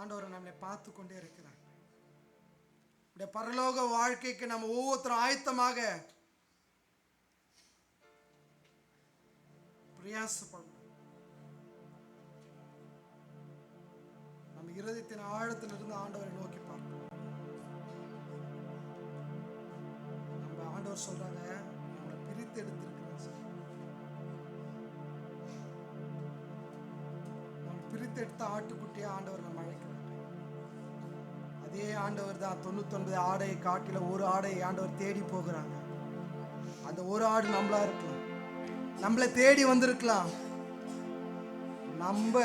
ஆண்டவர் நம்மை பார்த்து கொண்டே இருக்கிறார். இந்த பரலோக வாழ்க்கைக்கு நம்ம ஒவ்வொருத்தரும் ஆயத்தமாக பிரயாசப்படணும். நம்ம இருதயத்தின் ஆழத்திலிருந்து ஆண்டவரை நோக்கி பார்க்கணும். நம்ம ஆண்டவர் சொல்றாங்க, நம்மளை பிரித்து எடுத்திருக்கிறேன் சார். நம்ம பிரித்து எடுத்த ஆட்டுக்குட்டியை ஆண்டவர் நம்ம அழைக்கிறாங்க. அதே ஆண்டவர் தான் 99 ஆடையை காட்டில ஒரு ஆடையை ஆண்டவர் தேடி போகிறாங்க. அந்த ஒரு ஆடு நம்மளா இருக்கலாம், நம்மளை தேடி வந்திருக்கலாம். நம்ம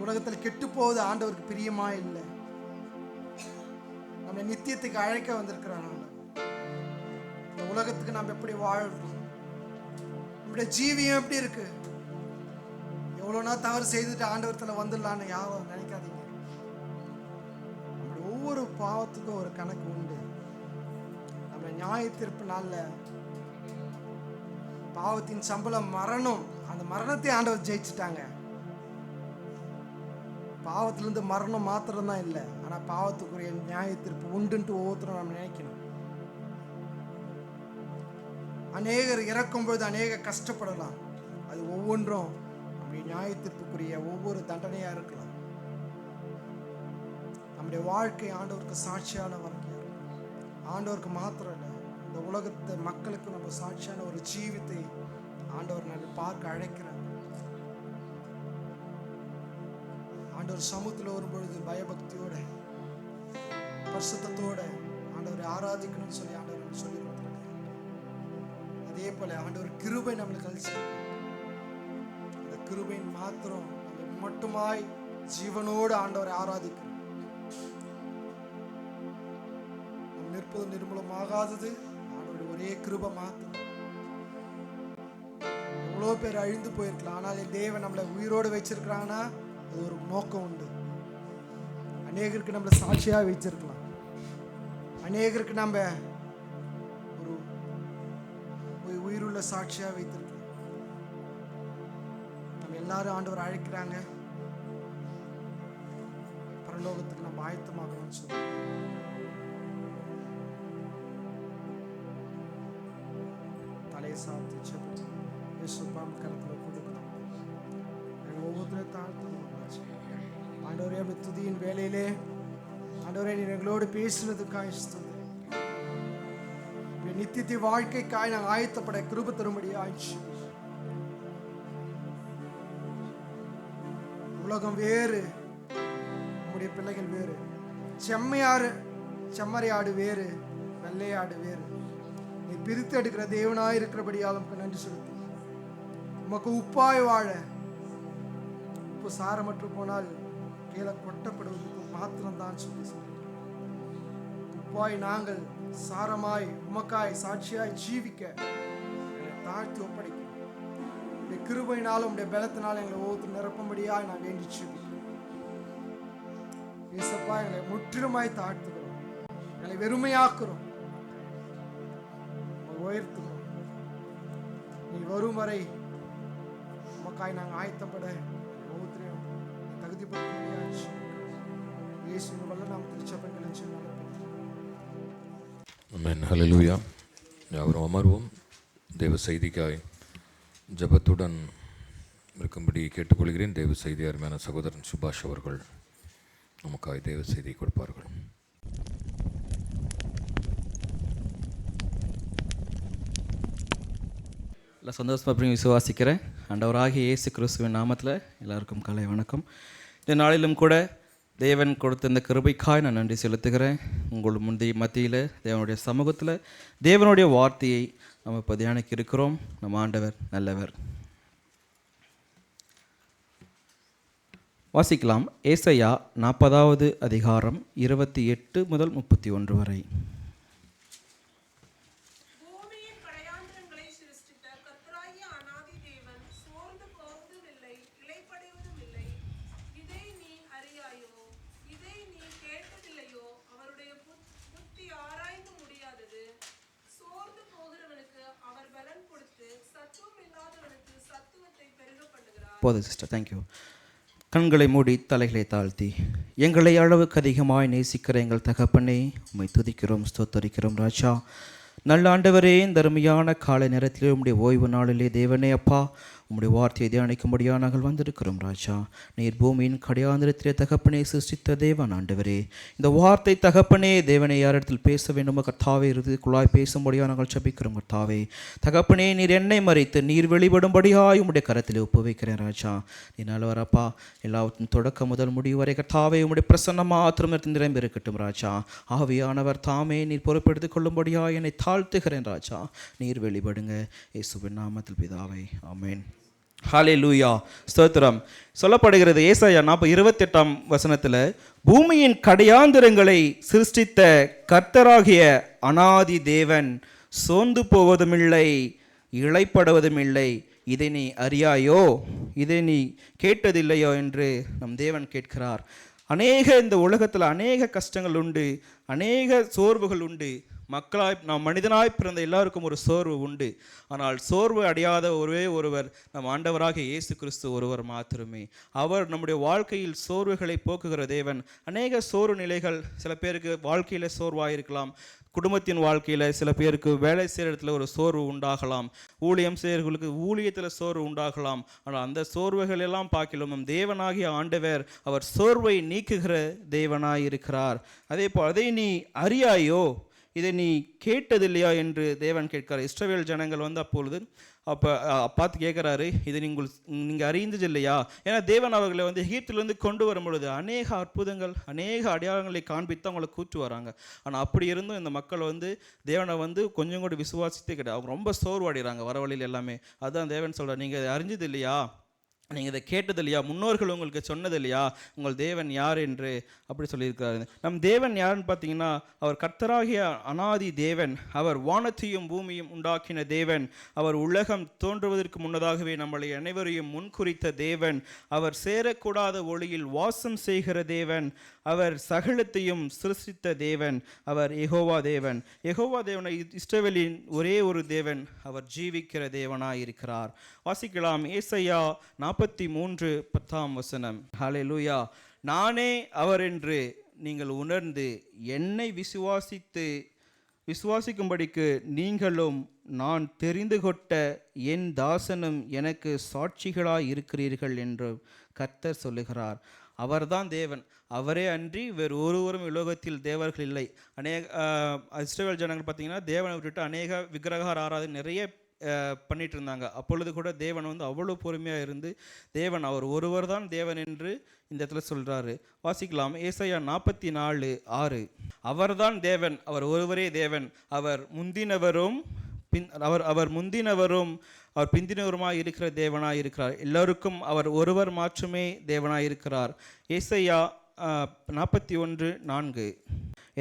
உலகத்தில் கெட்டு போவது ஆண்டவருக்கு பிரியமா இல்லை. நம்மளை நித்தியத்துக்கு அழைக்க வந்திருக்கிறார் ஆண்டவர். இந்த உலகத்துக்கு நம்ம எப்படி வாழ்றோம், நம்முடைய ஜீவியம் எப்படி இருக்கு? எவ்வளோனா தவறு செய்துட்டு ஆண்டவரத்தில் வந்துடலான்னு யாரும் நினைக்காதீங்க. நம்முடைய ஒவ்வொரு பாவத்துக்கும் ஒரு கணக்கு உண்டு. நம்ம நியாய தீர்ப்பு நாளில் பாவத்தின் சம்பளம் மரணம், அந்த மரணத்தை ஆண்டவர் ஜெயிச்சுட்டாங்க. பாவத்திலிருந்து மரணம் மாத்திரம்தான் இல்லை, ஆனால் பாவத்துக்குரிய நியாய தீர்ப்பு உண்டுன்ட்டு ஒவ்வொருத்தரும் நம்ம நினைக்கணும். அநேகர் இறக்கும் பொழுது அநேக கஷ்டப்படலாம். அது ஒவ்வொன்றும் நம்முடைய நியாய தீர்ப்புக்குரிய ஒவ்வொரு தண்டனையா இருக்கலாம். நம்முடைய வாழ்க்கை ஆண்டவருக்கு சாட்சியான வாழ்க்கையா இருக்கும். ஆண்டவருக்கு மாத்திரம் இல்லை, இந்த உலகத்து மக்களுக்கு நம்ம சாட்சியான ஒரு ஜீவித்தை ஆண்டவர் நம்ம பார்க்க அழைக்கிறார். ஆண்டவர் சமூகத்தில் வரும்பொழுது பயபக்தியோட பரிசுத்தத்தோட ஆண்டவரை ஆராதிக்கணும்னு சொல்லி ஆண்டவர் நம்ம சொல்லி கொடுத்துருக்காங்க. அதே போல ஆண்டவர் கிருபை நம்மளுக்கு அளிச்சு, அந்த கிருபையின் மாத்திரம் நம்ம மட்டுமாய் ஜீவனோடு ஆண்டவரை ஆராதிக்கணும். நிற்பது நிர்மூலமாகாதது ஆண்டவருடைய ஒரே கிருபை மாத்திரம். எவ்வளோ பேர் அழிந்து போயிருக்கலாம், ஆனால் தேவன் நம்மளை உயிரோடு வச்சிருக்கிறாங்கன்னா அது ஒரு நோக்கம் உண்டு. அநேகருக்கு நம்மளை சாட்சியாக வச்சிருக்கலாம், அநேகருக்கு நம்ம ஒரு உயிருள்ள சாட்சியாக வைத்திருக்கலாம். நம்ம எல்லாரும் ஆண்டவர் அழைக்கிறாங்க, பரலோகத்துக்கு நம்ம ஆயத்தமாகணும்னு சொல்லி தலையை சாத்தி செபிச்சு இயேசுப்பாம் கரத்தில் கொடுக்கணும். ஒவ்வொருத்தரையும் தாழ்த்தணும். ஆண்டவரே, அப்படி துதியின் வேலையிலே ஆண்டவரே நீர் எங்களோடு பேசினதுக்காக ஸ்தோத்திரம். நித்திய வாழ்க்கைக்காய் நாங்கள் ஆயத்தப்பட கிருபை தரும்படி ஆயிடுச்சு. உலகம் வேறு, நம்முடைய பிள்ளைகள் வேறு. செம்மறியாடு வேறு, வெள்ளையாடு வேறு. நீ பிரித்து எடுக்கிற தேவனாய் இருக்கிறபடியால் உமக்கு நன்றி செலுத்து. உமக்கு உப்பாய் வாழ, உப்பு சாரமற்று போனால் கீழே கொட்டப்படுவதற்கு மாத்திரம்தான் சொல்லி உப்பாய் நாங்கள் சாரமாய் உமக்காய் சாட்சியாய் ஜீவிக்க எங்களை தாழ்த்தி ஒப்படைக்கிறோம். உடைய கிருபையினாலும் உடைய பலத்தினாலும் எங்களை ஒவ்வொரு நிரப்பும்படியாய் நான் வேண்டி ஜீவிக்கிறோம். ஏசப்பா, எங்களை முற்றிலுமாய் தாழ்த்துக்கிறோம், எங்களை வெறுமையாக்குறோம், உயர்த்துகிறோம். நீ வரும் வரை உமக்காய் நாங்கள் ஆயத்தப்பட ஒவ்வொருத்தரையும் தகுதிப்படுத்த இயேசுவின் வல்ல நாமத்தில் ஜெபங்களை செய்வோம். ஆமென். ஹல்லேலூயா. யாவரும் அமர்வோம். தேவ செய்திக்காய் ஜெபத்துடன் இருக்கும்படி கேட்டுக்கொள்கிறேன். தேவ செய்தி அருமையான சகோதரன் சுபாஷ் அவர்கள் நமக்காய் தேவ செய்தி கொடுப்பார்கள். எல்லாம் சந்தோஷமாக அப்படி விசுவாசிக்கிறேன். ஆண்டவராகிய இயேசு கிறிஸ்துவின் நாமத்தில் எல்லாருக்கும் காலை வணக்கம். இந்த நாளிலும் கூட தேவன் கொடுத்த இந்த கிருபைக்காய் நான் நன்றி செலுத்துகிறேன். உங்கள் முந்தைய மத்தியில் தேவனுடைய சமூகத்தில் தேவனுடைய வார்த்தையை நம்ம இப்போ தியானிக்க இருக்கிறோம். நம்ம ஆண்டவர் நல்லவர். வாசிக்கலாம். ஏசாயா 40வது அதிகாரம் 28 முதல் 31 வரை. போதும் சிஸ்டர், தேங்க்யூ. கண்களை மூடி தலைகளை தாழ்த்தி எங்களை அளவுக்கு அதிகமாய் நேசிக்கிற எங்கள் தகப்பனே உம்மை துதிக்கிறோம், ஸ்தோத்தரிக்கிறோம் ராஜா. நல்ல ஆண்டவரே, இந்த அருமையான காலை நேரத்திலே உம்முடைய ஓய்வு நாளிலே தேவனே அப்பா உம்முடைய வார்த்தையை தியானிக்கும்படியாக நாங்கள் வந்திருக்கிறோம் ராஜா. நீர் பூமியின் கடையாந்திரத்திலே தகப்பனே சிருஷ்டித்த தேவன் ஆண்டவரே, இந்த வார்த்தை தகப்பனே தேவனை யாரிடத்தில் பேச வேண்டுமோ கர்த்தாவே இறுதிக்குள்ளாய் பேசும்படியாக நாங்கள் ஜெபிக்கிறோம் கர்த்தாவே. தகப்பனே நீர் என்னை மறித்து நீர் வெளிப்படும்படியாய் உம்முடைய கரத்தில் ஒப்புவிக்கிறேன் ராஜா. நீ நல்லவரப்பா, எல்லாவற்றும் தொடக்க முதல் முடிவு வரை கர்த்தாவே உம்முடைய பிரசன்னம் மாத்திரம் நிரம்பி இருக்கட்டும் ராஜா. ஆவியானவர் தாமே நீர் பொறுப்பெடுத்துக் கொள்ளும்படியாய் என்னை தாழ்த்துகிறேன் ராஜா. நீர் வெளிப்படுங்க இயேசுவின் நாமத்தில் பிதாவே, ஆமென். ஹல்லேலூயா, ஸ்தோத்திரம். சொல்லப்படுகிறது ஏசாயா 28 பூமியின் கடையாந்திரங்களை சிருஷ்டித்த கர்த்தராகிய அனாதி தேவன் சோர்ந்து போவதுமில்லை, இளைப்படுவதுமில்லை. இதை நீ அறியாயோ, இதை நீ கேட்டதில்லையோ என்று நம் தேவன் கேட்கிறார். இந்த உலகத்தில் அநேக கஷ்டங்கள் உண்டு, அநேக சோர்வுகள் உண்டு. நாம் மனிதனாய் பிறந்த எல்லாருக்கும் ஒரு சோர்வு உண்டு. ஆனால் சோர்வு அடையாத ஒரே ஒருவர் நம் ஆண்டவராக இயேசு கிறிஸ்து ஒருவர் மாத்திரமே. அவர் நம்முடைய வாழ்க்கையில் சோர்வுகளை போக்குகிற தேவன். அநேக சோர்வு நிலைகள் சில பேருக்கு வாழ்க்கையில் சோர்வாயிருக்கலாம், குடும்பத்தின் வாழ்க்கையில் சில பேருக்கு வேலை செய்கிற இடத்துல ஒரு சோர்வு உண்டாகலாம், ஊழியம் செய்கிறவர்களுக்கு ஊழியத்தில் சோர்வு உண்டாகலாம். ஆனால் அந்த சோர்வுகள் எல்லாம் பார்க்கலாம் நம் தேவனாகிய ஆண்டவர் அவர் சோர்வை நீக்குகிற தேவனாய் இருக்கிறார். அதே போல் அதை நீ அறியாயோ, இதை நீ கேட்டதில்லையா என்று தேவன் கேட்கிறார். இஸ்ரவேல் ஜனங்கள் அப்பொழுது பார்த்து கேட்குறாரு, இதை நீங்கள் அறிந்தது இல்லையா? ஏன்னா தேவன் அவர்களை எகிப்திலிருந்து கொண்டு வரும் பொழுது அநேக அற்புதங்கள் அநேக அடையாளங்களை காண்பித்து அவங்களை கூட்டு வராங்க. ஆனால் அப்படி இருந்தும் இந்த மக்கள் தேவனை கொஞ்சம் கூட விசுவாசித்தே கிடையாது. அவங்க ரொம்ப சோர்வடைகிறாங்க வர வழியில் எல்லாமே. அதுதான் தேவன் சொல்கிறார், நீங்கள் இதை அறிஞ்சது இல்லையா, நீங்கள் இதை கேட்டது இல்லையா, முன்னோர்கள் உங்களுக்கு சொன்னது இல்லையா, உங்கள் தேவன் யார் என்று அப்படி சொல்லியிருக்கிறாரு. நம் தேவன் யாருன்னு பார்த்தீங்கன்னா, அவர் கர்த்தராகிய அனாதி தேவன். அவர் வானத்தையும் பூமியும் உண்டாக்கின தேவன். அவர் உலகம் தோன்றுவதற்கு முன்னதாகவே நம்மளை அனைவரையும் முன்குறித்த தேவன். அவர் சேரக்கூடாத ஒளியில் வாசம் செய்கிற தேவன். அவர் சகலத்தையும் சிருஷ்டித்த தேவன். அவர் யெகோவா தேவன். யெகோவா தேவனை இஸ்ரவேலின் ஒரே ஒரு தேவன். அவர் ஜீவிக்கிற தேவனாய் இருக்கிறார். வாசிக்கலாம் ஏசாயா 43:10. ஹல்லேலூயா. நானே அவர் என்று நீங்கள் உணர்ந்து என்னை விசுவாசிக்கும்படிக்கு நீங்களும் நான் தெரிந்து கொண்ட என் தாசனும் எனக்கு சாட்சிகளாய் இருக்கிறீர்கள் என்று கர்த்தர் சொல்லுகிறார். அவர்தான் தேவன். அவரே அன்றி வேறு ஒருவரும் உலகத்தில் தேவர்கள் இல்லை. இஸ்ரவேல் ஜனங்கள் பார்த்தீங்கன்னா தேவனை விட்டுட்டு அநேக விக்கிரக ஆராதனை நிறைய பண்ணிட்டு இருந்தாங்க. அப்பொழுது கூட தேவன் அவ்வளோ பொறுமையாக இருந்து தேவன் அவர் ஒருவர் தான் தேவன் என்று இந்த இடத்துல சொல்கிறாரு. வாசிக்கலாம் ஏசாயா 44:6. அவர்தான் தேவன், அவர் ஒருவரே தேவன். அவர் முந்தினவரும் அவர் பிந்தினவருமாய் இருக்கிற தேவனாய் இருக்கிறார். எல்லோருக்கும் அவர் ஒருவர் மாற்றுமே தேவனாய் இருக்கிறார். ஏசாயா 41:4.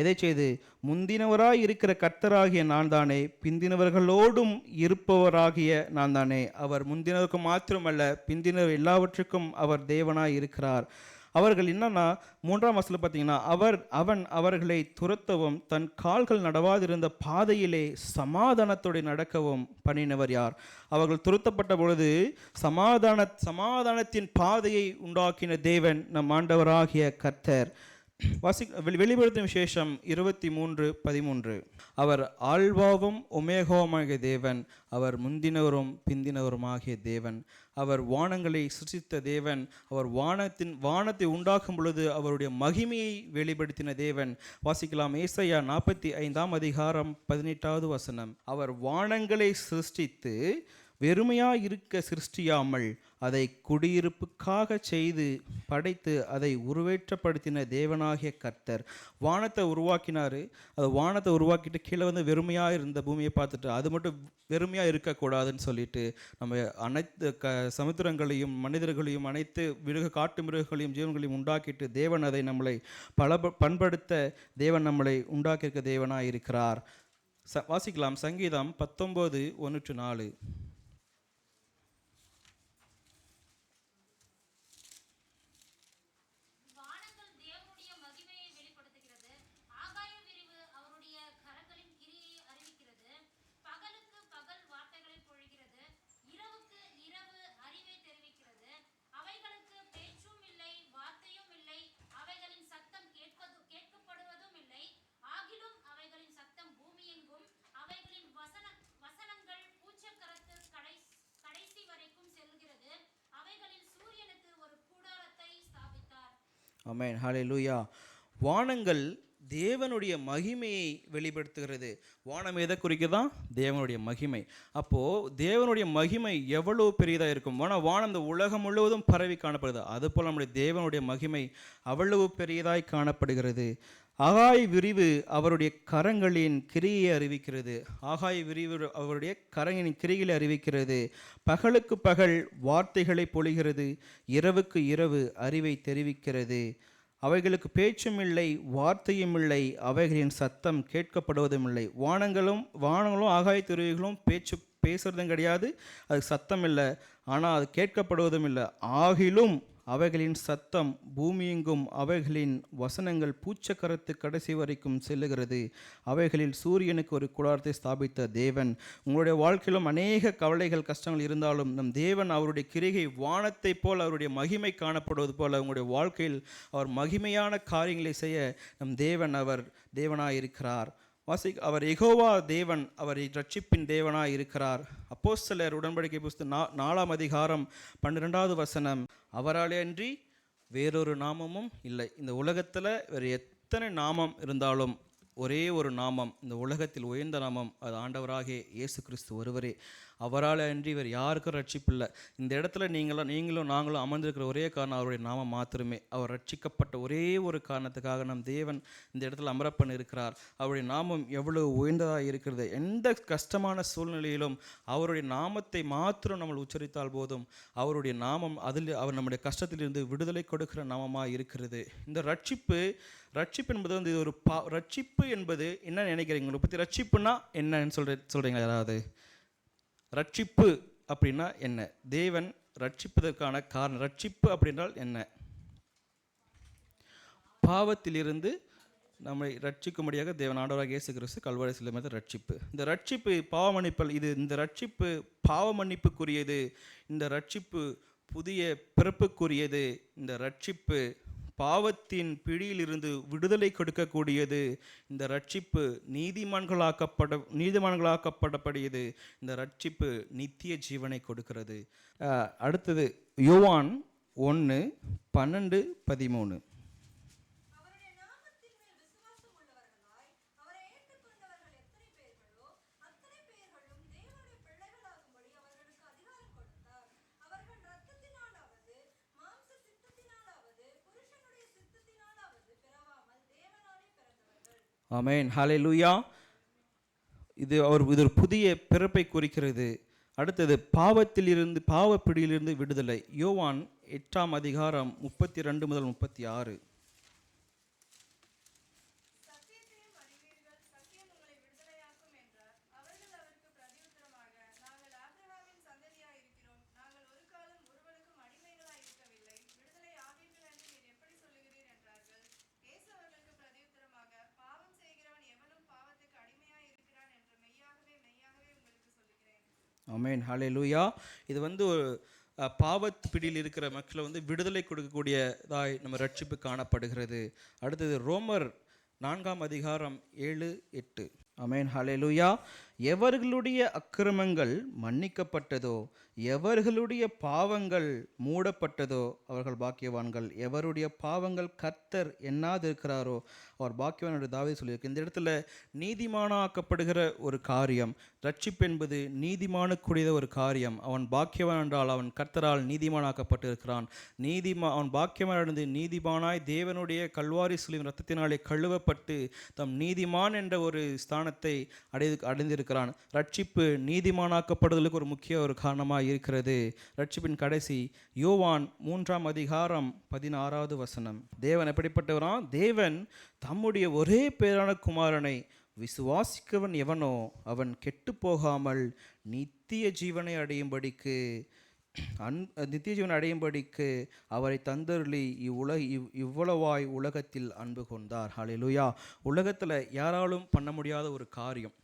எதை செய்து? முந்தினவராய் இருக்கிற கர்த்தராகிய நான் தானே, பிந்தினவர்களோடும் இருப்பவராகிய நான் தானே. அவர் முந்தினவருக்கு மாத்திரமல்ல, பிந்தினர் எல்லாவற்றுக்கும் அவர் தேவனாய் இருக்கிறார். அவர்கள் என்னன்னா 3ஆம் வசனத்தில் பார்த்தீங்கன்னா, அவன் அவர்களை துரத்தவும் தன் கால்கள் நடவாதிருந்த பாதையிலே சமாதானத்தோடு நடக்கவும் பண்ணினவர் யார்? அவர்கள் துரத்தப்பட்ட பொழுது சமாதானத்தின் பாதையை உண்டாக்கின தேவன் நம் ஆண்டவராகிய கர்த்தர். வெளிப்படுத்தும் விசேஷம் 23:13. அவர் ஆல்வாவும் ஒமேகாவுமாகிய தேவன். அவர் முந்தினவரும் பிந்தினவருமாகிய தேவன். அவர் வானங்களை சிருஷ்டித்த தேவன். அவர் வானத்தை உண்டாக்கும் பொழுது அவருடைய மகிமையை வெளிப்படுத்தின தேவன். வாசிக்கலாம் ஏசாயா 45:18. அவர் வானங்களை சிருஷ்டித்து வெறுமையாக இருக்க சிருஷ்டியாமல் அதை குடியிருப்புக்காக செய்து படைத்து அதை உருவேற்றப்படுத்தின தேவனாகிய கர்த்தர். வானத்தை உருவாக்கினார். அது வானத்தை உருவாக்கிட்டு கீழே வெறுமையாக இருந்த பூமியை பார்த்துட்டு அது மட்டும் வெறுமையாக இருக்கக்கூடாதுன்னு சொல்லிட்டு நம்ம அனைத்து சமுத்திரங்களையும் மனிதர்களையும் அனைத்து காட்டு மிருகங்களையும் ஜீவன்களையும் உண்டாக்கிட்டு தேவன் அதை நம்மளை பண்படுத்த தேவன் நம்மளை உண்டாக்கியிருக்க தேவனாக இருக்கிறார். வாசிக்கலாம் சங்கீதம் 19:1-4. இரவுக்கு இரவு அறிவை தெரிவிக்கிறது. அவைகளுக்கு பேச்சும் இல்லை, ஆமென், ஹல்லேலூயா. வானங்கள் தேவனுடைய மகிமையை வெளிப்படுத்துகிறது. வானம் எதை குறிக்குதான்? தேவனுடைய மகிமை. அப்போது தேவனுடைய மகிமை எவ்வளோ பெரியதாக இருக்கும். வானம் இந்த உலகம் முழுவதும் பரவி காணப்படுது. அதுபோல் நம்முடைய தேவனுடைய மகிமை அவ்வளவு பெரியதாய் காணப்படுகிறது. ஆகாய விரிவு அவருடைய கரங்களின் கிரியை அறிவிக்கிறது. ஆகாய விரிவு அவருடைய கரங்களின் கிரிகளை அறிவிக்கிறது. பகலுக்கு பகல் வார்த்தைகளை பொழிகிறது, இரவுக்கு இரவு அறிவை தெரிவிக்கிறது. அவைகளுக்கு பேச்சும் இல்லை, வார்த்தையும் இல்லை, அவைகளின் சத்தம் கேட்கப்படுவதும் இல்லை. வானங்களும் ஆகாயத்துறைகளும் பேசுறதும் கிடையாது, அது சத்தம் இல்லை, ஆனால் அது கேட்கப்படுவதும் இல்லை. ஆகிலும் அவைகளின் சத்தம் பூமியெங்கும் அவைகளின் வசனங்கள் பூச்சக்கரத்து கடைசி வரைக்கும் செல்லுகிறது. அவைகளில் சூரியனுக்கு ஒரு கூடாரத்தை ஸ்தாபித்த தேவன். உங்களுடைய வாழ்க்கையிலும் அநேக கவலைகள் கஷ்டங்கள் இருந்தாலும் நம் தேவன் அவருடைய கிரிகை வானத்தை போல் அவருடைய மகிமை காணப்படுவது போல் உங்களுடைய வாழ்க்கையில் அவர் மகிமையான காரியங்களை செய்ய நம் தேவன் அவர் தேவனாயிருக்கிறார். அவர் யெகோவா தேவன், அவர் ரட்சிப்பின் தேவனாய் இருக்கிறார். அப்போஸ்தலர் உடன்படிக்கை புஸ்தகம் 4ஆம் அதிகாரம் 12வது வசனம், அவராலே அன்றி வேறொரு நாமமும் இல்லை. இந்த உலகத்தில் வேறு எத்தனை நாமம் இருந்தாலும் ஒரே ஒரு நாமம், இந்த உலகத்தில் உயர்ந்த நாமம், அது ஆண்டவராகிய இயேசு கிறிஸ்து ஒருவரே. அவரால் அன்றி வேறு யாருக்கும் ரட்சிப்பில்லை. இந்த இடத்துல நீங்களும் நாங்களும் அமர்ந்திருக்கிற ஒரே காரணம் அவருடைய நாமம் மாத்திரமே. அவர் ரட்சிக்கப்பட்ட ஒரே ஒரு காரணத்துக்காக நம் தேவன் இந்த இடத்துல அமரப்பன் இருக்கிறார். அவருடைய நாமம் எவ்வளவு உயர்ந்ததாக இருக்கிறது. எந்த கஷ்டமான சூழ்நிலையிலும் அவருடைய நாமத்தை மாத்திரம் நம்ம உச்சரித்தால் போதும், அவருடைய நாமம் அதில் அவர் நம்முடைய கஷ்டத்திலிருந்து விடுதலை கொடுக்கிற நாமமாக இருக்கிறது. இந்த ரட்சிப்பு என்பது வந்து இது ஒரு ரட்சிப்பு என்பது என்ன நினைக்கிறீங்க? உங்களை பற்றி ரட்சிப்புன்னா என்னன்னு சொல்கிறீங்களா யாராவது? ரட்சிப்பு அப்படின்னா என்ன? தேவன் ரட்சிப்பதற்கான காரணம், ரட்சிப்பு அப்படின்றால் என்ன? பாவத்திலிருந்து நம்மை ரட்சிக்கும்படியாக தேவன் ஆண்டவராக இயேசு கிறிஸ்து கல்வாரி சிலுவையில் ரட்சிப்பு. இந்த ரட்சிப்பு பாவ மன்னிப்பல், இந்த ரட்சிப்பு பாவ மன்னிப்புக்குரியது. இந்த ரட்சிப்பு புதிய பிறப்புக்குரியது. இந்த ரட்சிப்பு பாவத்தின் பிடியிலிருந்து விடுதலை கொடுக்கக்கூடியது. இந்த ரட்சிப்பு நீதிமான்களாக்கப்படக்கூடியது. இந்த ரட்சிப்பு நித்திய ஜீவனை கொடுக்கிறது. அடுத்தது யோவான் 1:12-13. ஆமென், ஹல்லேலூயா. இது ஒரு புதிய பிறப்பை குறிக்கிறது. அடுத்தது பாவப்பிடியிலிருந்து விடுதலை. யோவான் 8ஆம் அதிகாரம் 32-36. ஆமென், ஹல்லேலூயா. இது வந்து பாவப்பிடியில் இருக்கிற மக்களை வந்து விடுதலை கொடுக்கக்கூடியதாய் நம்ம ரட்சிப்பு காணப்படுகிறது. அடுத்தது ரோமர் 4ஆம் அதிகாரம் 7-8. ஆமென், ஹல்லேலூயா. எவர்களுடைய அக்கிரமங்கள் மன்னிக்கப்பட்டதோ, எவர்களுடைய பாவங்கள் மூடப்பட்டதோ அவர்கள் பாக்கியவான்கள். எவருடைய பாவங்கள் கர்த்தர் எண்ணாதிருக்கிறாரோ அவர் பாக்கியவான் என்று தாவீது சொல்லியிருக்கு. இந்த இடத்துல நீதிமானாக்கப்படுகிற ஒரு காரியம், ரட்சிப்பு என்பது நீதிமானுக்குரிய ஒரு காரியம். அவன் பாக்கியவான் என்றால் அவன் கர்த்தரால் நீதிமானாக்கப்பட்டு இருக்கிறான். அவன் பாக்கியவான் அடைந்து நீதிமானாய் தேவனுடைய கல்வாரி சிலுவையின் இரத்தத்தினாலே கழுவப்பட்டு தம் நீதிமான் என்ற ஒரு ஸ்தானத்தை அடைந்திருக்கிறான். ரட்சிப்பு நீதிமானாக்கப்படுதலுக்கு ஒரு முக்கிய ஒரு காரணமாக இருக்கிறது. ரட்சிப்பின் கடைசி யோவான் 3ஆம் அதிகாரம் 16வது வசனம். தேவன் எப்படிப்பட்டவரான்? தேவன் தம்முடைய ஒரே பேரான குமாரனை விசுவாசிக்கவன் எவனோ அவன் கெட்டு போகாமல் நித்திய ஜீவனை அடையும்படிக்கு அவரை தந்தருளி இவ்வளவாய் உலகத்தில் அன்பு கொண்டார். ஹல்லேலூயா. உலகத்தில் யாராலும் பண்ண முடியாத ஒரு காரியம்,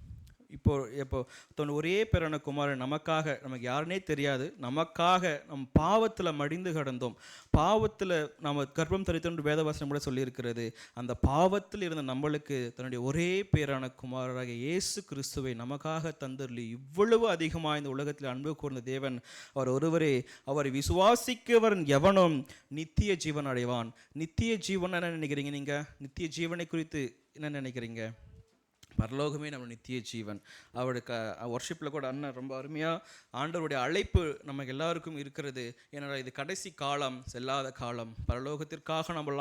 இப்போ தன் ஒரே பேரான குமாரன் நமக்காக, நமக்கு யாருன்னே தெரியாது, நமக்காக நம் பாவத்தில் மடிந்து கிடந்தோம். பாவத்தில் நம்ம கர்ப்பம் தரித்தோன்று வேதவசனம் கூட சொல்லியிருக்கிறது. அந்த பாவத்தில் இருந்த நம்மளுக்கு தன்னுடைய ஒரே பேரான குமாரராக இயேசு கிறிஸ்துவை நமக்காக தந்தருளி இவ்வளவு அதிகமாக இந்த உலகத்தில் அன்பு கூர்ந்த தேவன் அவர் ஒருவரே. அவர் விசுவாசிக்கவன் எவனும் நித்திய ஜீவன் அடைவான். நித்திய ஜீவன் என்ன நினைக்கிறீங்க நீங்கள்? நித்திய ஜீவனை குறித்து என்ன நினைக்கிறீங்க? பரலோகமே நம்ம நித்திய ஜீவன். அவருடைய ஒர்ஷிப்பில் கூட அண்ணன் ரொம்ப அருமையாக ஆண்டவருடைய அழைப்பு நமக்கு எல்லாருக்கும் இருக்கிறது. ஏன்னா இது கடைசி காலம், செல்லாத காலம். பரலோகத்திற்காக நம்ம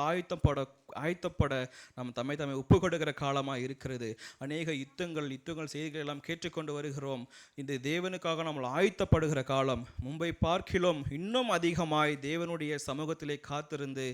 ஆயத்தப்பட நம்ம தம்மை ஒப்பு கொடுக்கிற காலமாக இருக்கிறது. அநேக யுத்தங்கள் செய்திகள் எல்லாம் கேட்டுக்கொண்டு வருகிறோம். இந்த தேவனுக்காக நம்ம ஆயத்தப்படுகிற காலம். முன்பை பார்க்கிலும் இன்னும் அதிகமாய் தேவனுடைய சமூகத்திலே காத்திருந்து